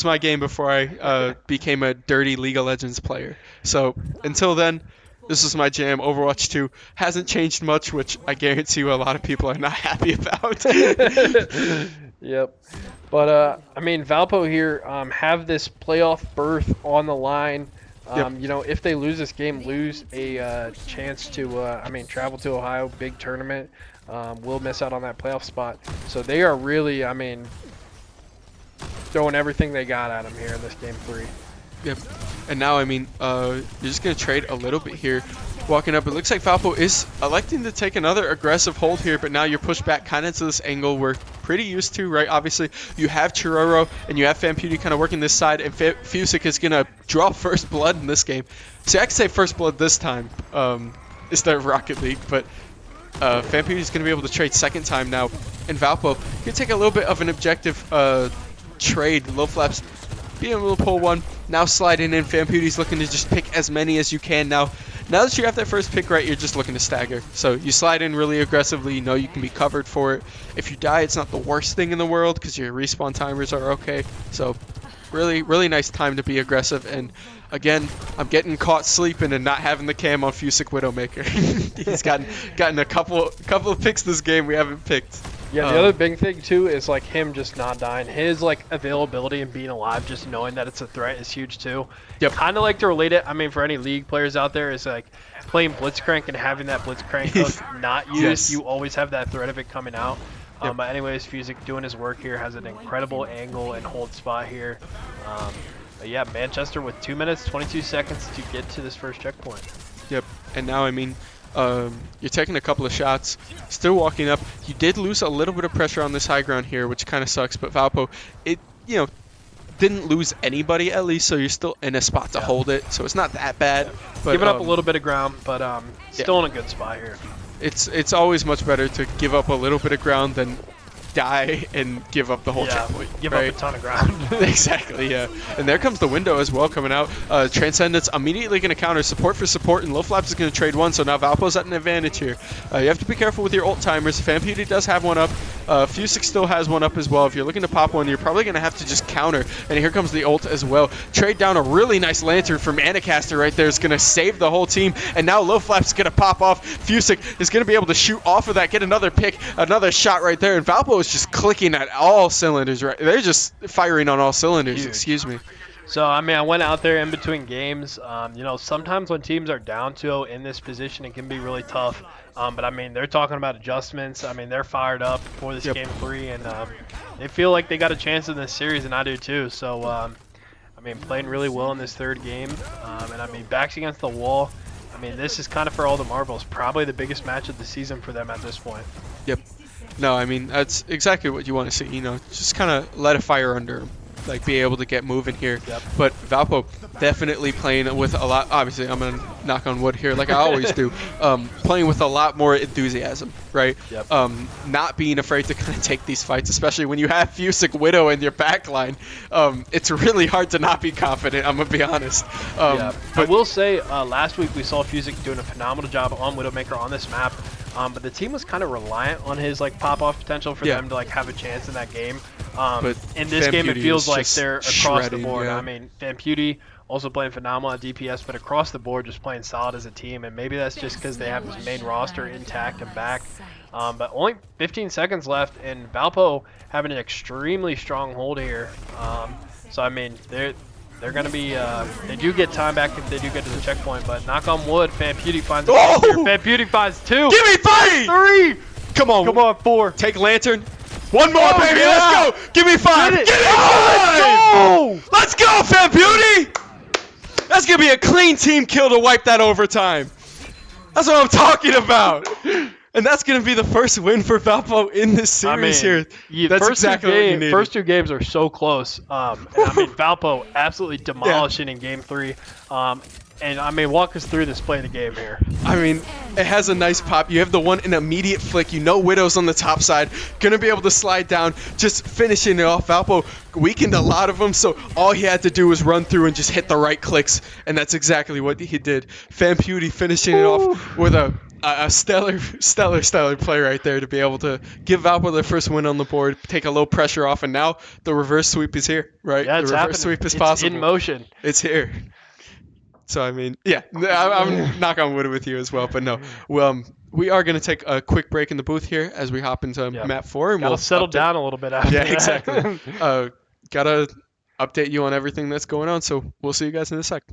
my game before I became a dirty League of Legends player. So until then, this was my jam. Overwatch 2 hasn't changed much, which I guarantee you a lot of people are not happy about. Yep. But I mean, Valpo here have this playoff berth on the line. Yep. You know, if they lose this game, lose a chance to, travel to Ohio, big tournament, will miss out on that playoff spot. So they are really, throwing everything they got at them here in this game 3. Yep. And now, you're just going to trade a little bit here. Walking up, it looks like Valpo is electing to take another aggressive hold here, but now you're pushed back kind of to this angle we're pretty used to, right? Obviously, you have Chiroro and you have Famputi kind of working this side, and Fusic is going to draw first blood in this game. So I can say first blood this time instead of Rocket League, but Famputi is going to be able to trade second time now. And Valpo can take a little bit of an objective trade. Low Flaps being able to pull one. Now sliding in, Famputi's looking to just pick as many as you can now. Now that you have that first pick right, you're just looking to stagger. So you slide in really aggressively. You know you can be covered for it. If you die, it's not the worst thing in the world because your respawn timers are okay. So really, really nice time to be aggressive. And again, I'm getting caught sleeping and not having the cam on Fusic Widowmaker. He's gotten a couple of picks this game we haven't picked. Yeah, the other big thing too is like him just not dying. His like availability and being alive, just knowing that it's a threat is huge too. Yep. Kind of like to relate it. I mean, for any League players out there, is like playing Blitzcrank and having that Blitzcrank hook not used. Yes. You always have that threat of it coming out. Yep. But anyways, Fusic doing his work here, has an incredible angle and hold spot here. But yeah, Manchester with 2 minutes 22 seconds to get to this first checkpoint. Yep. And now you're taking a couple of shots, still walking up. You did lose a little bit of pressure on this high ground here, which kind of sucks. But Valpo, didn't lose anybody at least, so you're still in a spot to hold it. So it's not that bad. But, giving up a little bit of ground, but still in a good spot here. It's always much better to give up a little bit of ground than die and give up the whole checkpoint. Give right? up a ton of ground. Exactly, yeah. And there comes the window as well coming out. Transcendence immediately going to counter support for support, and Low Flaps is going to trade one, so now Valpo's at an advantage here. You have to be careful with your ult timers. Famputi does have one up. Fusic still has one up as well. If you're looking to pop one, you're probably going to have to just counter. And here comes the ult as well. Trade down a really nice lantern from Anacaster right there. Is going to save the whole team. And now Low Flaps is going to pop off. Fusic is going to be able to shoot off of that, get another pick, another shot right there. And Valpo is just clicking at all cylinders, right? They're just firing on all cylinders, Huge. excuse me. So, I went out there in between games. Sometimes when teams are down 2-0 in this position, it can be really tough. But, they're talking about adjustments. They're fired up for this game 3, and they feel like they got a chance in this series, and I do too. So, playing really well in this third game. Backs against the wall. This is kind of for all the marbles. Probably the biggest match of the season for them at this point. Yep. No, that's exactly what you want to see. Just kind of let a fire under them. Like, be able to get moving here. Yep. But Valpo definitely playing with a lot, obviously, I'm going to knock on wood here like I always do, playing with a lot more enthusiasm, right? Yep. Not being afraid to kind of take these fights, especially when you have Fusic Widow in your backline. It's really hard to not be confident, I'm going to be honest. But I But will say, last week we saw Fusic doing a phenomenal job on Widowmaker on this map. But the team was kind of reliant on his pop-off potential for them to have a chance in that game. But in this game, it Famputi feels is like just they're across the shredding, board. yeah. Famputi also playing phenomenal at DPS, but across the board just playing solid as a team. And maybe that's just because they have this main roster intact and back. But only 15 seconds left, and Valpo having an extremely strong hold here. They're going to be, they do get time back if they do get to the checkpoint, but knock on wood, Famputi finds a Oh! here. Famputi finds 2. give me 3! 3! Come on. Come on, 4. Take lantern. One more, Oh, baby. yeah. Let's go. Give me 5. Get it. Give me Oh, 5. Let's go, Famputi. That's going to be a clean team kill to wipe that overtime. That's what I'm talking about. And that's going to be the first win for Valpo in this series here. That's exactly what you need. First 2 games are so close. Valpo absolutely demolishing in game 3. Walk us through this play of the game here. It has a nice pop. You have the one in immediate flick. Widow's on the top side. Gonna be able to slide down, just finishing it off. Valpo weakened a lot of them, so all he had to do was run through and just hit the right clicks, and that's exactly what he did. Famputi finishing it off with a a stellar play right there to be able to give Valpo their first win on the board, take a little pressure off, and now the reverse sweep is here, right? Yeah, The it's reverse happening. sweep is It's possible. in motion. It's here. So I mean, yeah, I'm knock on wood with you as well, but no. We are going to take a quick break in the booth here as we hop into Yeah. map 4, and Gotta we'll settle update- down a little bit after Yeah, that. exactly. Gotta update you on everything that's going on. So we'll see you guys in a sec.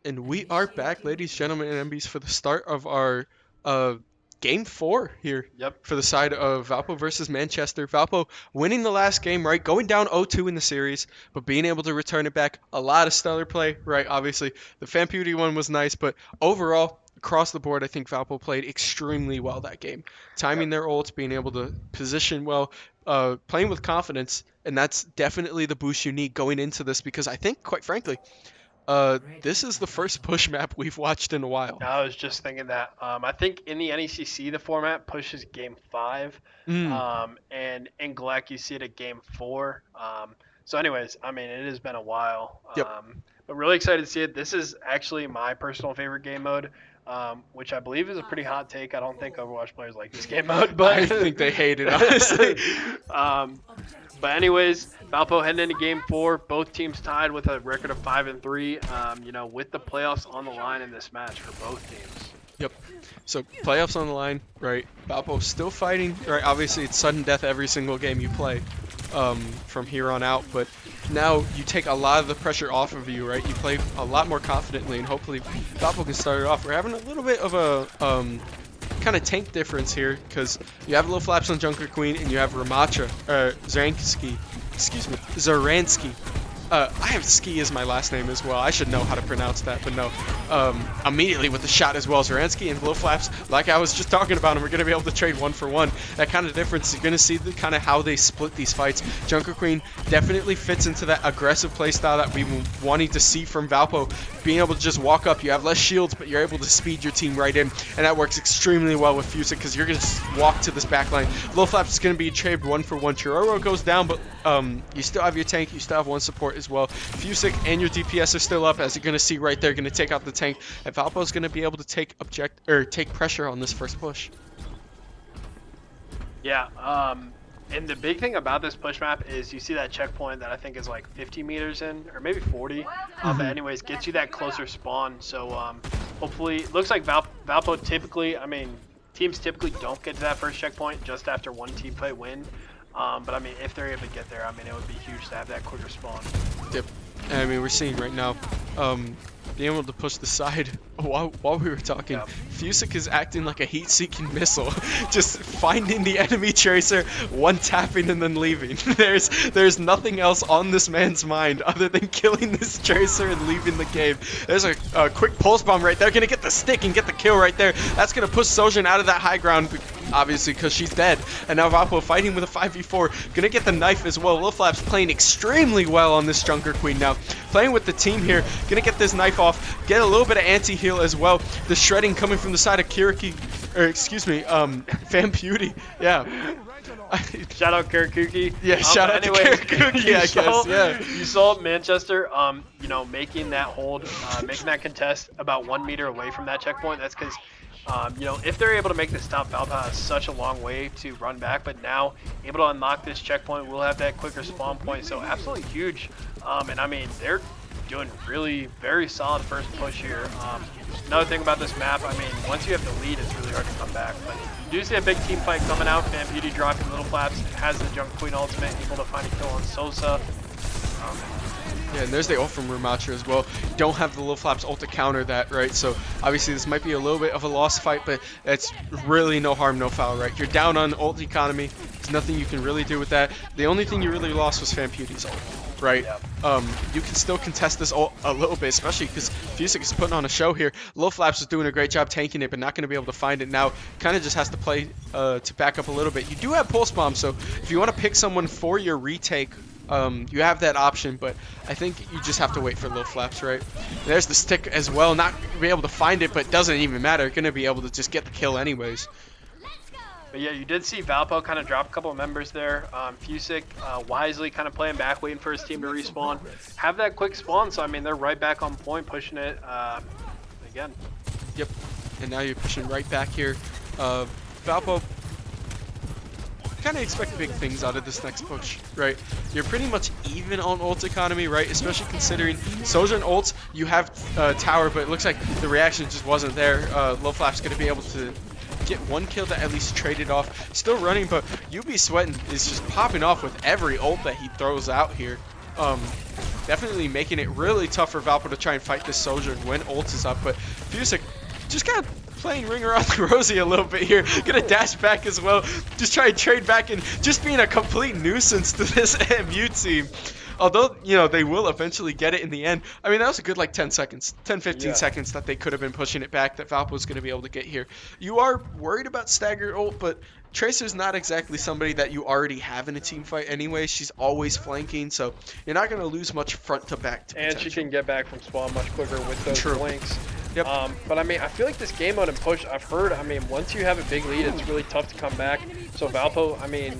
And we are back, ladies, gentlemen, and MBs, for the start of our game 4 here. Yep. For the side of Valpo versus Manchester. Valpo winning the last game, right? Going down 0-2 in the series, but being able to return it back. A lot of stellar play, right? Obviously, the Fan Beauty one was nice, but overall, across the board, I think Valpo played extremely well that game. Timing their ults, being able to position well, playing with confidence, and that's definitely the boost you need going into this because I think, quite frankly, this is the first push map we've watched in a while. I was just thinking that. I think in the NECC, the format pushes game 5. And in GLEC, you see it at game 4. So anyways, I mean, it has been a while. Yep. But really excited to see it. This is actually my personal favorite game mode, which I believe is a pretty hot take. I don't think Overwatch players like this game mode, but I think they hate it, honestly. But anyways, Valpo heading into game 4. Both teams tied with a record of 5-3. With the playoffs on the line in this match for both teams. Yep. So playoffs on the line, right? Valpo still fighting, right? Obviously, it's sudden death every single game you play from here on out. But now you take a lot of the pressure off of you, right? You play a lot more confidently, and hopefully Valpo can start it off. We're having a little bit of a kind of tank difference here because you have low flaps on Junker Queen and you have Zaransky. Excuse me, Zaransky. I have Ski as my last name as well. I should know how to pronounce that, but no. Immediately with the shot as well, Zaransky and low flaps, like I was just talking about, and we're going to be able to trade 1 for 1. That kind of difference, you're going to see the kind of how they split these fights. Junker Queen definitely fits into that aggressive playstyle that we were wanting to see from Valpo. Being able to just walk up, you have less shields, but you're able to speed your team right in, and that works extremely well with Fusic because you're going to walk to this backline. Low flaps is going to be traded 1 for 1. Chiroro goes down, but you still have your tank, you still have 1 support as well. Fusic and your DPS are still up, as you're going to see right there, going to take out the tank, and Valpo is going to be able to take pressure on this first push. Yeah, and the big thing about this push map is you see that checkpoint that I think is like 50 meters in, or maybe 40. But anyways, gets you that closer spawn. So hopefully, it looks like Valpo typically, I mean, teams typically don't get to that first checkpoint just after 1 team fight win. But I mean, if they're able to get there, I mean, it would be huge to have that quicker spawn. Yep. I mean, we're seeing right now, being able to push the side while we were talking. Yep. Fusic is acting like a heat-seeking missile, just finding the enemy tracer, one-tapping and then leaving. There's nothing else on this man's mind other than killing this tracer and leaving the game. There's a quick pulse bomb right there, gonna get the stick and get the kill right there. That's gonna push Sojin out of that high ground, obviously, because she's dead. And now Valpo fighting with a 5v4, gonna get the knife as well. Lil Flaps playing extremely well on this Junker Queen now. Playing with the team here, gonna get this knife off, get a little bit of anti-heal as well. The shredding coming from the side of Kiriki, or excuse me, Fan Beauty. Yeah. Shout out Karakuki. Yeah, shout out to Karakuki, I guess. Yeah. You saw Manchester, you know, making that hold, making that contest about 1 meter away from that checkpoint. That's because, you know, if they're able to make this stop, Valpo has such a long way to run back, but now able to unlock this checkpoint, we'll have that quicker spawn point. So absolutely huge. And I mean, they're doing really very solid first push here. Another thing about this map, I mean, once you have the lead, it's really hard to come back. But you do see a big team fight coming out. Fan Beauty dropping Little Flaps, has the Junk Queen ultimate, able to find a kill on Sosa. Yeah, and there's the ult from Rumacher as well. You don't have the Little Flaps ult to counter that, right? So obviously this might be a little bit of a lost fight, but it's really no harm, no foul, right? You're down on ult economy. There's nothing you can really do with that. The only thing you really lost was Fan Beauty's ult, right? Yep. You can still contest this ult a little bit, especially because Fusic is putting on a show here. Little Flaps is doing a great job tanking it, but not going to be able to find it now. Kind of just has to play to back up a little bit. You do have Pulse Bomb, so if you want to pick someone for your retake, you have that option, but I think you just have to wait for Little Flaps, right? There's the stick as well, not be able to find it, but doesn't even matter. Going to be able to just get the kill anyways. But yeah, you did see Valpo kind of drop a couple of members there. Fusic wisely kind of playing back, waiting for his team to respawn. Have that quick spawn, so I mean, they're right back on point, pushing it again. Yep, and now you're pushing right back here. Valpo, kind of expect big things out of this next push, right? You're pretty much even on ult economy, right? Especially considering Sojin ults, you have tower, but it looks like the reaction just wasn't there. Low Flap's going to be able to get 1 kill to at least trade it off. Still running, but UB Sweatin is just popping off with every ult that he throws out here. Definitely making it really tough for Valpo to try and fight this Sojin when ult is up, but Fusic just kind of playing ring around the rosy a little bit here. Gonna dash back as well. Just try and trade back and just being a complete nuisance to this MU team. Although, you know, they will eventually get it in the end. I mean, that was a good like 10 seconds, 10, 15 seconds that they could have been pushing it back that Valpo was going to be able to get here. You are worried about staggered ult, but Tracer's not exactly somebody that you already have in a team fight anyway. She's always flanking, so you're not going to lose much front to back to and potential. she can get back from spawn much quicker with those True. flanks. Yep. But I mean, I feel like this game mode and push, I've heard, I mean, once you have a big lead, it's really tough to come back. So Valpo, I mean,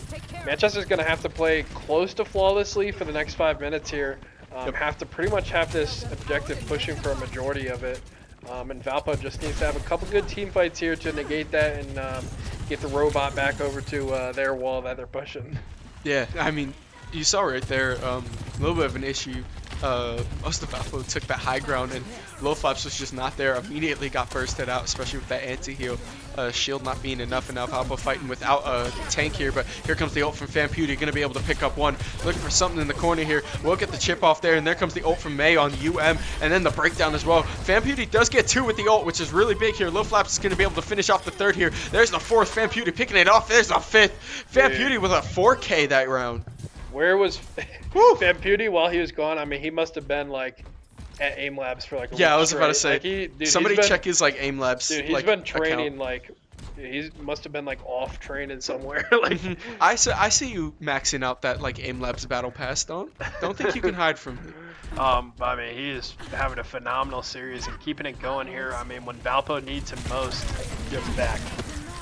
Manchester's going to have to play close to flawlessly for the next 5 minutes here. Have to pretty much have this objective pushing for a majority of it. And Valpo just needs to have a couple good team fights here to negate that and get the robot back over to their wall that they're pushing. Yeah, I mean, you saw right there, a little bit of an issue most of Valpo took that high ground, and Low Flaps was just not there. Immediately got bursted out, especially with that anti-heal. Shield not being enough, and now Valpo fighting without a tank here, but here comes the ult from Famputi, gonna be able to pick up one. Looking for something in the corner here. We'll get the chip off there, and there comes the ult from May on UM, and then the breakdown as well. Famputi does get 2 with the ult, which is really big here. Low Flaps is gonna be able to finish off the 3rd here. There's the 4th, Famputi picking it off. There's the 5th. Famputi with a 4K that round. Where was Famputi while he was gone? I mean, he must have been like at AIM Labs for like a week I was about to say, like dude, somebody check his like AIM Labs. Dude, he's like, been training account. like he must have been like off training somewhere. Like I see you maxing out that like AIM Labs battle pass. Don't think you can hide from me. I mean, he is having a phenomenal series and keeping it going here. I mean, when Valpo needs him most, he gives back.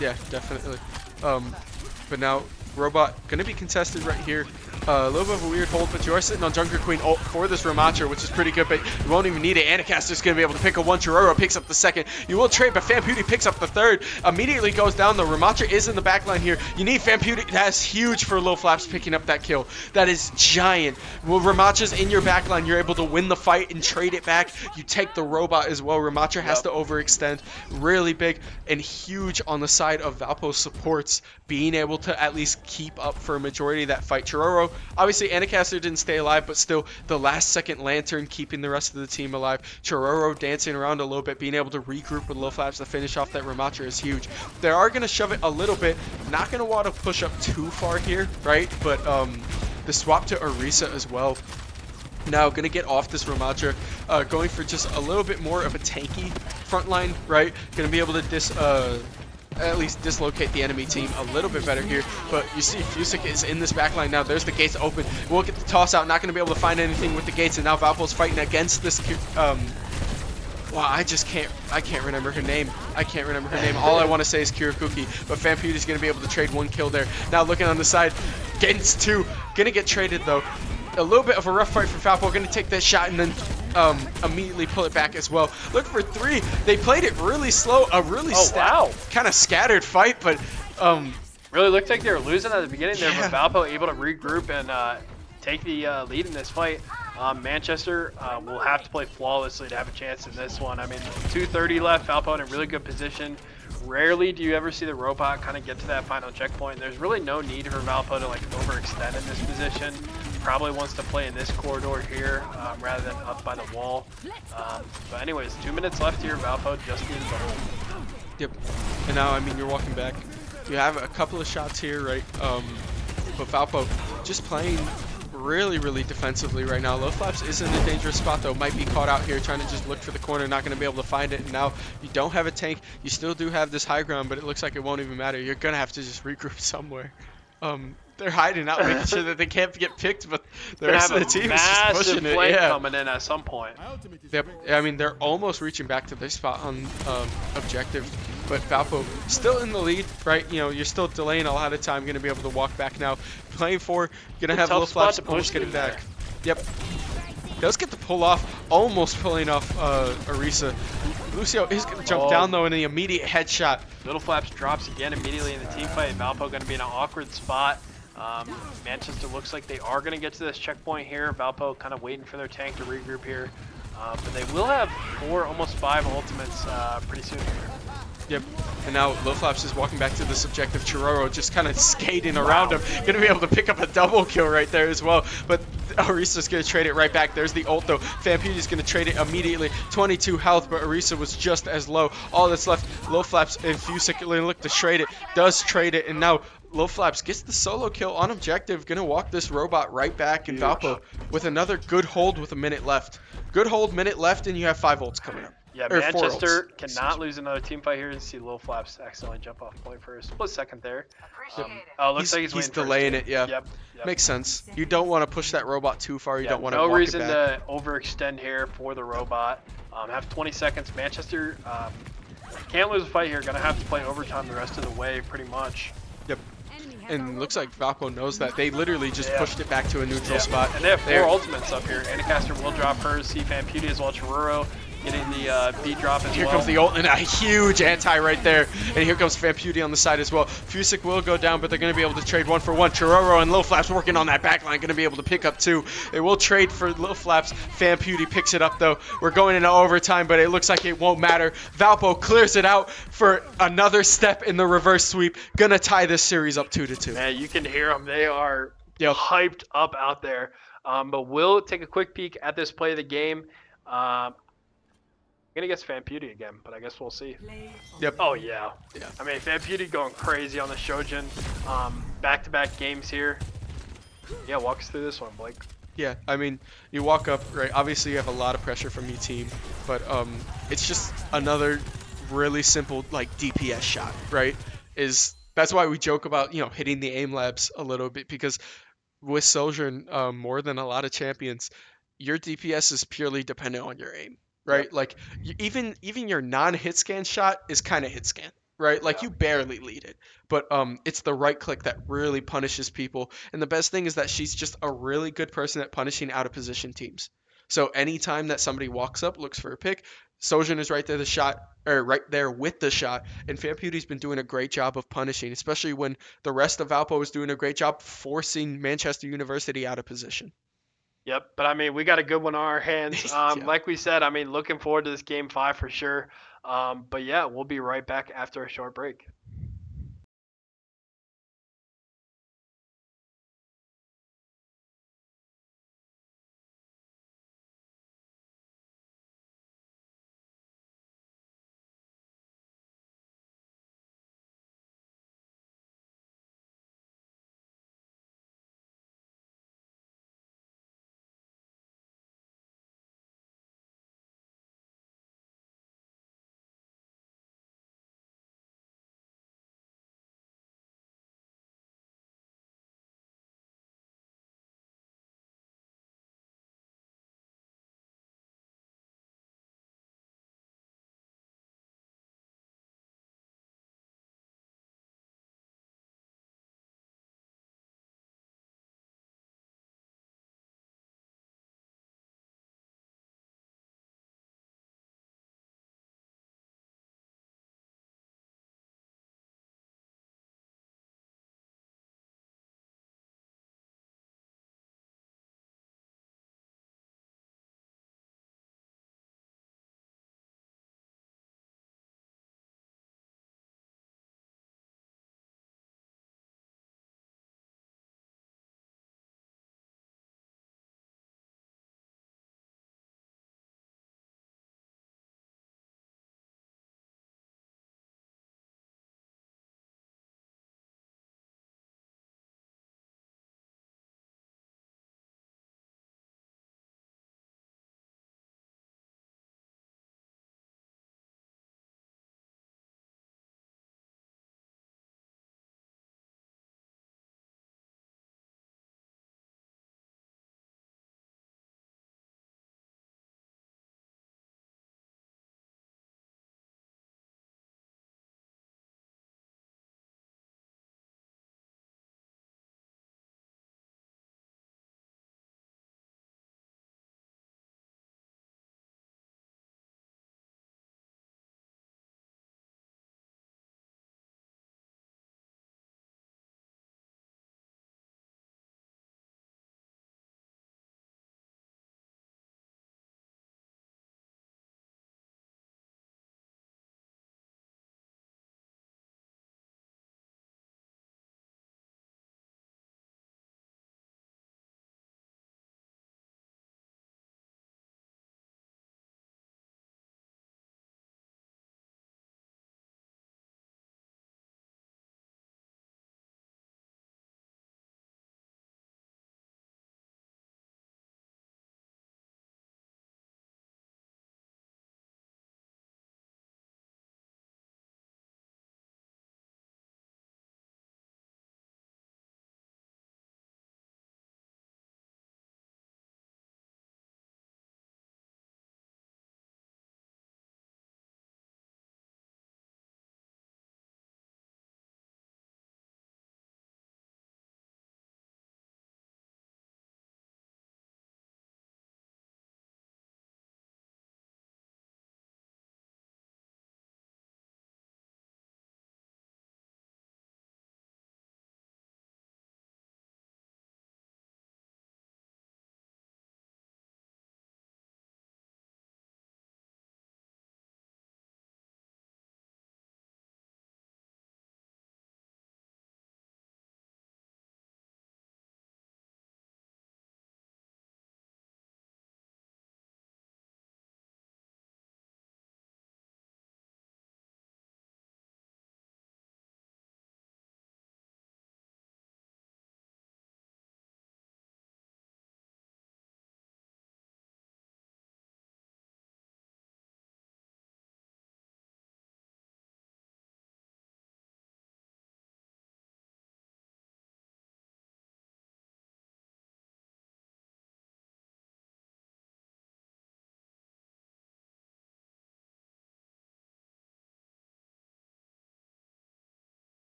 Yeah, definitely. But now Robot gonna be contested right here. A little bit of a weird hold, but you are sitting on Junker Queen ult for this Ramacha, which is pretty good, but you won't even need it. Anacaster's going to be able to pick up 1. Chiroro picks up the 2nd. You will trade, but Famputi picks up the 3rd. Immediately goes down, though. Ramacha is in the back line here. You need Famputi. That's huge for Low Flaps picking up that kill. That is giant. Well, Ramacha's in your back line. You're able to win the fight and trade it back. You take the robot as well. Ramacha has to overextend. Really big and huge on the side of Valpo supports, being able to at least keep up for a majority of that fight. Chiroro, obviously Anacaster didn't stay alive, but still the last second lantern keeping the rest of the team alive. Chiroro dancing around a little bit, being able to regroup with Low Flaps to finish off that Ramacha is huge. They are going to shove it a little bit, not going to want to push up too far here, right? But the swap to Orisa as well. Now going to get off this Ramacha, going for just a little bit more of a tanky front line, right? Going to be able to at least dislocate the enemy team a little bit better here. But you see Fusic is in this backline now. There's the gates open. We'll get the toss out. Not going to be able to find anything with the gates. And now Valpo's fighting against this. Wow, I can't remember her name. All I want to say is Kirakuki. But Famputi's going to be able to trade 1 kill there. Now looking on the side, Gates 2. Going to get traded though. A little bit of a rough fight for Valpo. Going to take that shot and then immediately pull it back as well. Look for 3. They played it really slow. A really kind of scattered fight, but really looked like they were losing at the beginning there, Yeah. but Valpo able to regroup and take the lead in this fight. Manchester will have to play flawlessly to have a chance in this one. I mean, 2:30 left. Valpo in a really good position. Rarely do you ever see the robot kind of get to that final checkpoint. There's really no need for Valpo to like overextend in this position. Probably wants to play in this corridor here rather than up by the wall. But anyways, 2 minutes left here. Valpo just needs the hold. Yep. And now, I mean, you're walking back. You have a couple of shots here, right? But Valpo just playing really defensively right now. Low Flaps is in a dangerous spot though. Might be caught out here trying to just look for the corner. Not going to be able to find it. And now you don't have a tank. You still do have this high ground, but it looks like it won't even matter. You're going to have to just regroup somewhere. They're hiding out, making sure that they can't get picked, but the rest of the team is just pushing it. Flank Yeah. coming in at some point. Yep. I mean, they're almost reaching back to their spot on objective, but Valpo still in the lead, right? You know, you're still delaying a lot of time. Going to be able to walk back now. Playing 4, going to have Low Flaps almost getting back. Yep. Does get the pull off, almost pulling off Orisa. Lucio is going to jump down though in the immediate headshot. Little Flaps drops again immediately in the team fight. Valpo going to be in an awkward spot. Manchester looks like they are going to get to this checkpoint here. Valpo kind of waiting for their tank to regroup here. But they will have 4, almost 5 ultimates pretty soon here. Yep. And now Low Flaps is walking back to this objective. Chiroro just kind of skating around him. Going to be able to pick up a double kill right there as well. But Orisa's going to trade it right back. There's the ult though. Famputi's going to trade it immediately. 22 health, but Orisa was just as low. All that's left, Low Flaps and Fusic look to trade it. Does trade it, and now Low Flaps gets the solo kill on objective. Going to walk this robot right back, and Valpo with another good hold with a minute left. Good hold, minute left, and you have 5 ults coming up. Yeah, Or 4 Manchester ults. cannot lose another team fight here. You see Low Flaps accidentally jump off point for a split second there. Oh, looks like he's waiting for delaying his it, yeah. Yep. Makes sense. You don't want to push that robot too far. You don't want to no walk reason it back. to overextend here for the robot. Have 20 seconds. Manchester can't lose a fight here. Gonna have to play overtime the rest of the way, pretty much. Yep. And looks like Valpo knows that. They literally just pushed it back to a neutral spot. And they have 4 ultimates up here. Anacaster will drop hers. See Famputi as well. Chiruro getting the B drop as Here well. comes the ult and a huge anti right there. And here comes Famputi on the side as well. Fusic will go down, but they're going to be able to trade 1-for-1. Chiroro and Lil Flaps working on that backline, going to be able to pick up 2. They will trade for Lil Flaps. Famputi picks it up though. We're going into overtime, but it looks like it won't matter. Valpo clears it out for another step in the reverse sweep. Going to tie this series up 2-2. Man, you can hear them. They are Yep. hyped up out there. But we'll take a quick peek at this play of the game. I'm going to guess Famputi again, but I guess we'll see. Yep. Oh, yeah. Yeah. I mean, Famputi going crazy on the Shojin. Back-to-back games here. Yeah, walk us through this one, Blake. Yeah, I mean, you walk up, right? Obviously, you have a lot of pressure from your team, but it's just another really simple like DPS shot, right? That's why we joke about hitting the aim labs a little bit, because with Sojourn, more than a lot of champions, your DPS is purely dependent on your aim, right? Yep. Like even your non-hit scan shot is kind of hit scan, right? Like Yeah. you barely lead it, but it's the right click that really punishes people. And the best thing is that she's just a really good person at punishing out of position teams. So anytime that somebody walks up, looks for a pick, Sojourn is right there right there with the shot, and Famputi's been doing a great job of punishing, especially when the rest of Valpo is doing a great job forcing Manchester University out of position. Yep, but I mean, we got a good one on our hands. Yeah. Like we said, I mean, looking forward to this game 5 for sure. But yeah, we'll be right back after a short break.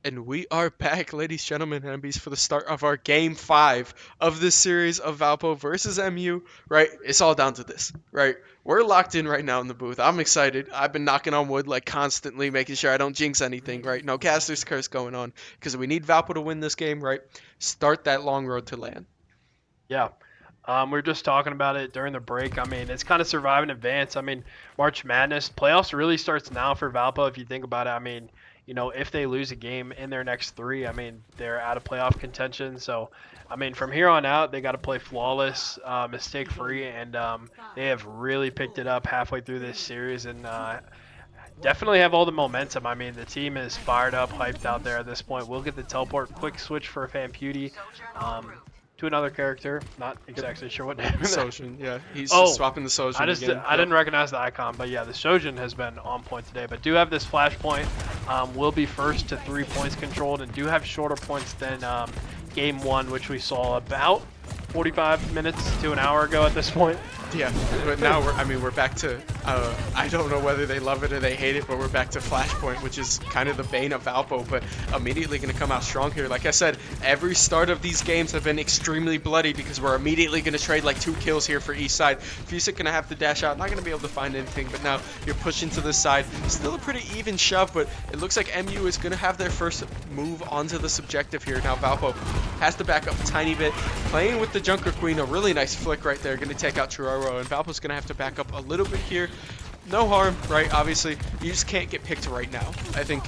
And we are back, ladies, gentlemen, and MBs, for the start of our Game 5 of this series of Valpo versus MU, right? It's all down to this, right? We're locked in right now in the booth. I'm excited. I've been knocking on wood, like, constantly, making sure I don't jinx anything, right? No caster's curse going on, because we need Valpo to win this game, right? Start that long road to land. Yeah. We were just talking about it during the break. I mean, it's kind of survive in advance. I mean, March Madness playoffs really starts now for Valpo. If you think about it, I mean, you know, if they lose a game in their next 3, I mean, they're out of playoff contention. So, I mean, from here on out, they got to play flawless, mistake-free, and they have really picked it up halfway through this series and definitely have all the momentum. I mean, the team is fired up, hyped out there at this point. We'll get the teleport quick switch for Fanputy. To another character, not exactly sure what name. Sojin, yeah, he's just swapping the Sojin again. I didn't recognize the icon, but yeah, the Sojin has been on point today. But do have this flashpoint, will be first to 3 points controlled, and do have shorter points than game 1, which we saw about 45 minutes to an hour ago at this point. Yeah, but now we're back to, I don't know whether they love it or they hate it, but we're back to Flashpoint, which is kind of the bane of Valpo, but immediately going to come out strong here. Like I said, every start of these games have been extremely bloody because we're immediately going to trade like 2 kills here for each side. Fusic going to have to dash out, not going to be able to find anything, but now you're pushing to the side. Still a pretty even shove, but it looks like MU is going to have their first move onto the subjective here. Now Valpo has to back up a tiny bit, playing with the Junker Queen, a really nice flick right there, going to take out Churoro. And Valpo's going to have to back up a little bit here. No harm, right? Obviously, you just can't get picked right now. I think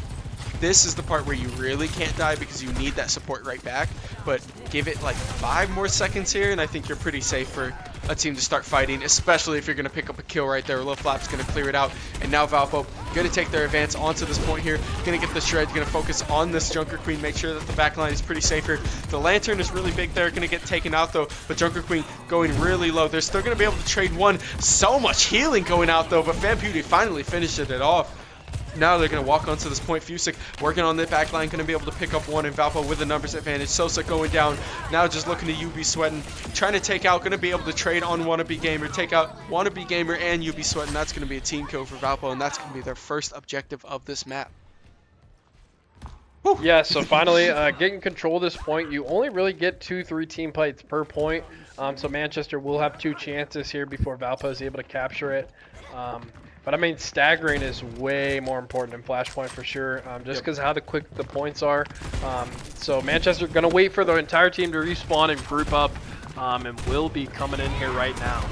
this is the part where you really can't die because you need that support right back. But give it like 5 more seconds here, and I think you're pretty safe for a team to start fighting, especially if you're going to pick up a kill right there. Lil Flap's going to clear it out, and now Valpo going to take their advance onto this point here. Going to get the shred, going to focus on this Junker Queen, make sure that the backline is pretty safe here. The Lantern is really big there, going to get taken out though, but Junker Queen going really low. They're still going to be able to trade one. So much healing going out though, but Fanputy finally finished it off. Now they're going to walk onto this point. Fusic working on the back line, going to be able to pick up one, and Valpo with the numbers advantage. Sosa going down. Now just looking to UB Sweating. Trying to take out, going to be able to trade on Wannabe Gamer. Take out Wannabe Gamer and UB Sweating. That's going to be a team kill for Valpo, and that's going to be their first objective of this map. Whew. Yeah, so finally getting control of this point. You only really get 2-3 team fights per point. So Manchester will have 2 chances here before Valpo is able to capture it. But I mean, staggering is way more important than Flashpoint for sure, just because of how quick the points are. So Manchester going to wait for the entire team to respawn and group up, and will be coming in here right now.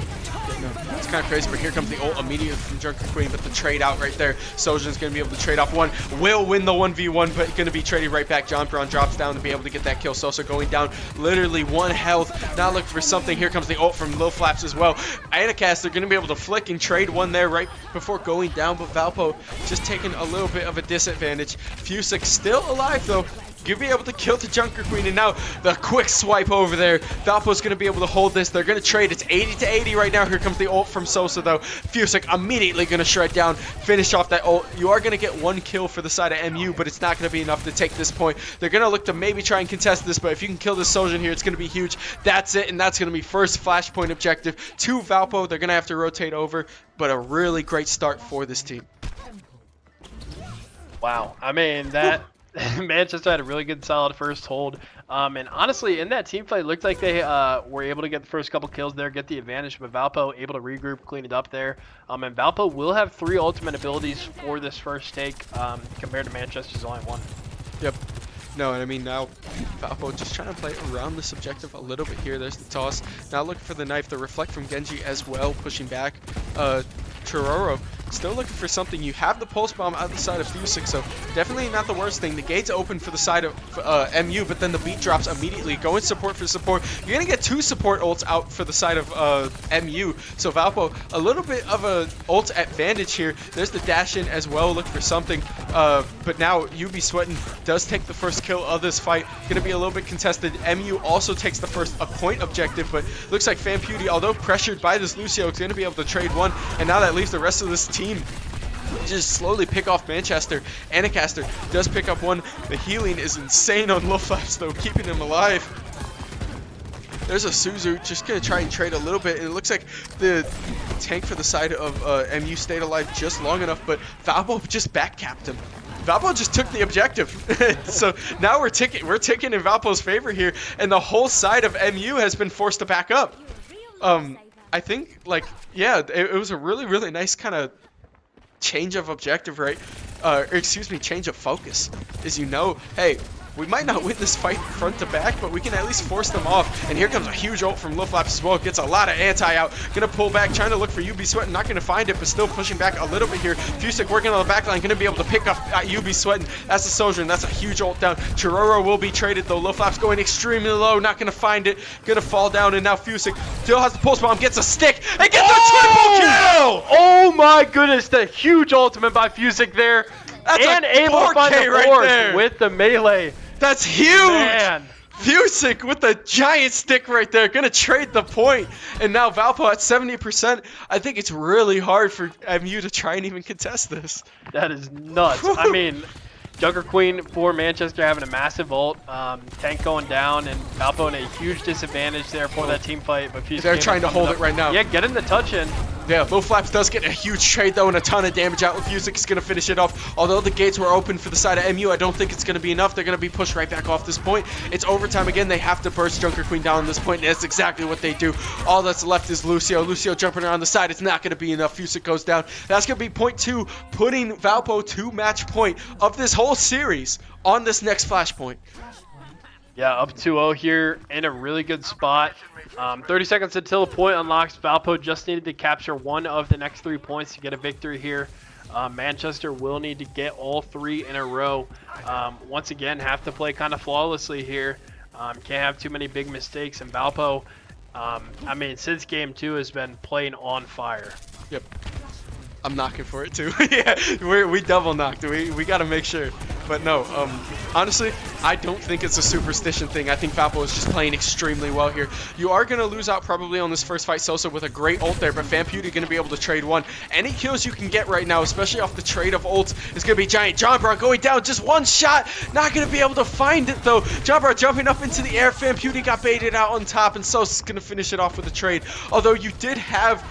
It's kind of crazy, but here comes the ult immediately from Junker Queen, but the trade out right there. Sojin's going to be able to trade off one. Will win the 1v1, but going to be traded right back. John Brown drops down to be able to get that kill. Sosa going down, literally 1 health. Now looking for something. Here comes the ult from Lil Flaps as well. Anacast, they're going to be able to flick and trade one there right before going down, but Valpo just taking a little bit of a disadvantage. Fusic still alive though. You'll be able to kill the Junker Queen, and now the quick swipe over there. Valpo's going to be able to hold this. They're going to trade. It's 80-80 right now. Here comes the ult from Sosa, though. Fusic immediately going to shred down, finish off that ult. You are going to get 1 kill for the side of MU, but it's not going to be enough to take this point. They're going to look to maybe try and contest this, but if you can kill this Sojin here, it's going to be huge. That's it, and that's going to be first Flashpoint objective to Valpo. They're going to have to rotate over, but a really great start for this team. Wow. I mean, that... Manchester had a really good solid first hold, and honestly in that team fight it looked like they were able to get the first couple kills there, get the advantage, but Valpo able to regroup, clean it up there, and Valpo will have 3 ultimate abilities for this first take, compared to Manchester's only 1. Yep. No, and I mean now Valpo just trying to play around the subjective a little bit here. There's the toss. Now looking for the knife, the reflect from Genji as well, pushing back. Churoro still looking for something. You have the pulse bomb out the side of Fusic, so definitely not the worst thing. The gate's open for the side of MU, but then the beat drops immediately. Going support for support. You're going to get 2 support ults out for the side of MU. So Valpo, a little bit of a ult advantage here. There's the dash in as well, looking for something. But now UB Sweating does take the first kill of this fight. Going to be a little bit contested. MU also takes the first point objective, but looks like Fanputy, although pressured by this Lucio, is going to be able to trade one. And now that leaves the rest of this team just slowly pick off Manchester. Anacaster does pick up one. The healing is insane on Lil Flaps though, keeping him alive. There's a Suzu just going to try and trade a little bit, and it looks like the tank for the side of MU stayed alive just long enough, but Valpo just backcapped him. Valpo just took the objective. So now we're ticking in Valpo's favor here, and the whole side of MU has been forced to back up. I think, like, yeah, it was a really, really nice kind of change of objective, right? Excuse me, change of focus. As you know, hey, we might not win this fight front to back, but we can at least force them off. And here comes a huge ult from Loflaps as well. Gets a lot of anti out. Gonna pull back, trying to look for UB Sweatin. Not gonna find it, but still pushing back a little bit here. Fusic working on the back line. Gonna be able to pick up UB Sweatin. That's the soldier, and that's a huge ult down. Chiroro will be traded, though. Loflaps going extremely low. Not gonna find it. Gonna fall down, and now Fusic still has the pulse bomb. Gets a stick, and gets a triple kill! Oh my goodness, the huge ultimate by Fusic there. That's and a able to find 4K the right fourth there. with the melee. That's huge! Man. Fusic with the giant stick right there, gonna trade the point. And now Valpo at 70%. I think it's really hard for MU to try and even contest this. That is nuts. I mean, Junker Queen for Manchester having a massive ult, tank going down, and Valpo in a huge disadvantage there for that team fight. But Fusic They're trying to hold it right now. Yeah, getting the touch in. Yeah, Loflaps does get a huge trade though and a ton of damage out. Fusic is going to finish it off. Although the gates were open for the side of MU, I don't think it's going to be enough. They're going to be pushed right back off this point. It's overtime again. They have to burst Junker Queen down on this point, and that's exactly what they do. All that's left is Lucio. Lucio jumping around the side. It's not going to be enough. Fusic goes down. That's going to be point 2, putting Valpo to match point of this whole series on this next flashpoint. Yeah, up 2-0 here in a really good spot. 30 seconds until the point unlocks. Valpo just needed to capture one of the next 3 points to get a victory here. Manchester will need to get all 3 in a row. Once again, have to play kind of flawlessly here. Can't have too many big mistakes. And Valpo, I mean, since game 2 has been playing on fire. Yep. I'm knocking for it too. Yeah, we double knocked. We got to make sure. But no, honestly, I don't think it's a superstition thing. I think Valpo is just playing extremely well here. You are going to lose out probably on this first fight, Sosa, with a great ult there, but FanPewDie going to be able to trade one. Any kills you can get right now, especially off the trade of ults, is going to be giant. John Brown going down, just one shot. Not going to be able to find it, though. John Brown jumping up into the air. FanPewDie got baited out on top, and Sosa's going to finish it off with a trade. Although you did have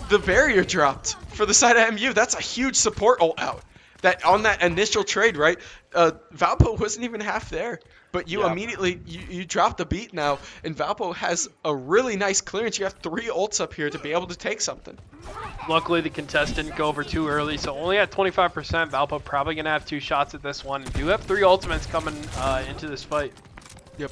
the barrier dropped for the side of MU. That's a huge support ult out. That on that initial trade, right? Valpo wasn't even half there, but you immediately you dropped the beat now, and Valpo has a really nice clearance. You have 3 ults up here to be able to take something. Luckily, the contest didn't go over too early, so only at 25%. Valpo probably gonna have 2 shots at this one. And do have 3 ultimates coming into this fight. Yep.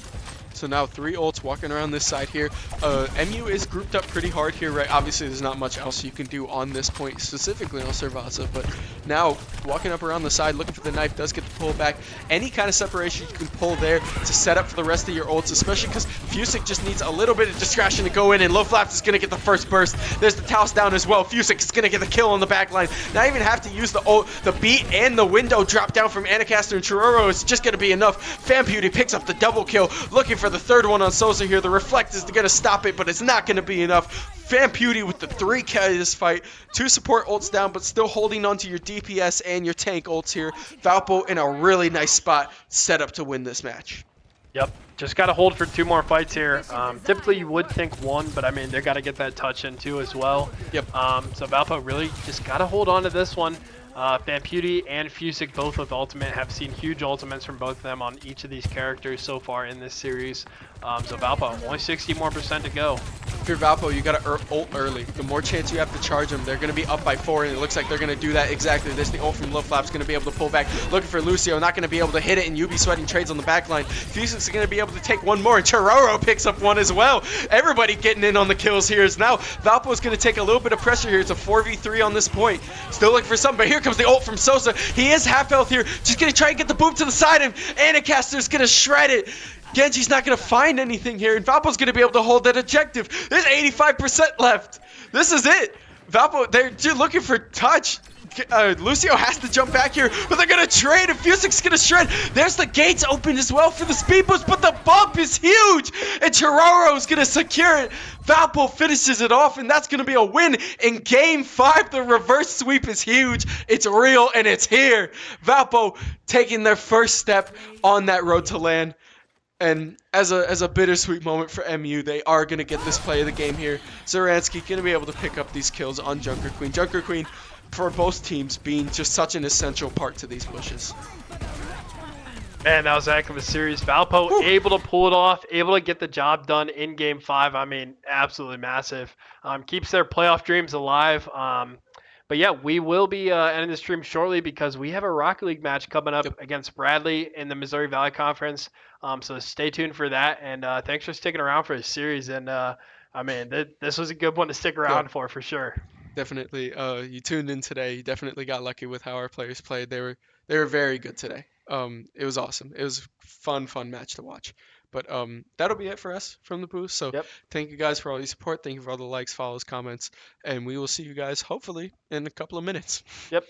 So now 3 ults walking around this side here. MU is grouped up pretty hard here, right? Obviously, there's not much else you can do on this point, specifically on Servaza. But now, walking up around the side, looking for the knife, does get the pull back. Any kind of separation you can pull there to set up for the rest of your ults, especially because Fusic just needs a little bit of discretion to go in, and Loflaps is going to get the first burst. There's the Taos down as well. Fusic is going to get the kill on the back line. Not even have to use the ult, the beat, and the window drop down from Anacaster and Chiroro. It's just going to be enough. FanPewDie picks up the double kill, looking for the third one on Sosa here. The Reflect is going to stop it, but it's not going to be enough. FanPewDie with the 3K this fight. 2 support ults down, but still holding onto your DPS and your tank ults here. Valpo in a really nice spot, set up to win this match. Yep, just got to hold for 2 more fights here. Typically, you would think 1, but I mean, they got to get that touch in too as well. Yep. So Valpo really just got to hold on to this one. FanPewDie and Fusic, both with ultimate, have seen huge ultimates from both of them on each of these characters so far in this series. So Valpo, only 60% more to go. If you're Valpo, you got to ult early. The more chance you have to charge them, they're going to be up by 4, and it looks like they're going to do that exactly. There's the ult from Loflaps going to be able to pull back. Looking for Lucio, not going to be able to hit it, and UB Sweating trades on the back line. Fusic's going to be able to take one more, and Chiroro picks up one as well. Everybody getting in on the kills here is now. Valpo's going to take a little bit of pressure here. It's a 4v3 on this point. Still looking for something, but here comes the ult from Sosa. He is half health here. Just going to try and get the boom to the side, and Anacaster's going to shred it. Genji's not going to find anything here, and Valpo's going to be able to hold that objective. There's 85% left. This is it. Valpo, they're looking for touch. Lucio has to jump back here, but they're going to trade, and Fusic's going to shred. There's the gates open as well for the speed boost, but the bump is huge, and Chiroro's going to secure it. Valpo finishes it off, and that's going to be a win in Game 5. The reverse sweep is huge. It's real, and it's here. Valpo taking their first step on that road to land. And as a bittersweet moment for MU, they are gonna get this play of the game here. Zaransky gonna be able to pick up these kills on Junker Queen. Junker Queen, for both teams, being just such an essential part to these pushes. Man, that was a heck of a series. Valpo able to pull it off, able to get the job done in Game 5. I mean, absolutely massive. Keeps their playoff dreams alive. But yeah, we will be ending the stream shortly because we have a Rocket League match coming up Yep. against Bradley in the Missouri Valley Conference. So stay tuned for that. And thanks for sticking around for the series. And I mean, this was a good one to stick around for sure. Definitely. You tuned in today. You definitely got lucky with how our players played. They were very good today. It was awesome. It was fun match to watch. But that'll be it for us from the booth. So Yep. thank you guys for all your support. Thank you for all the likes, follows, comments, and we will see you guys hopefully in a couple of minutes. Yep.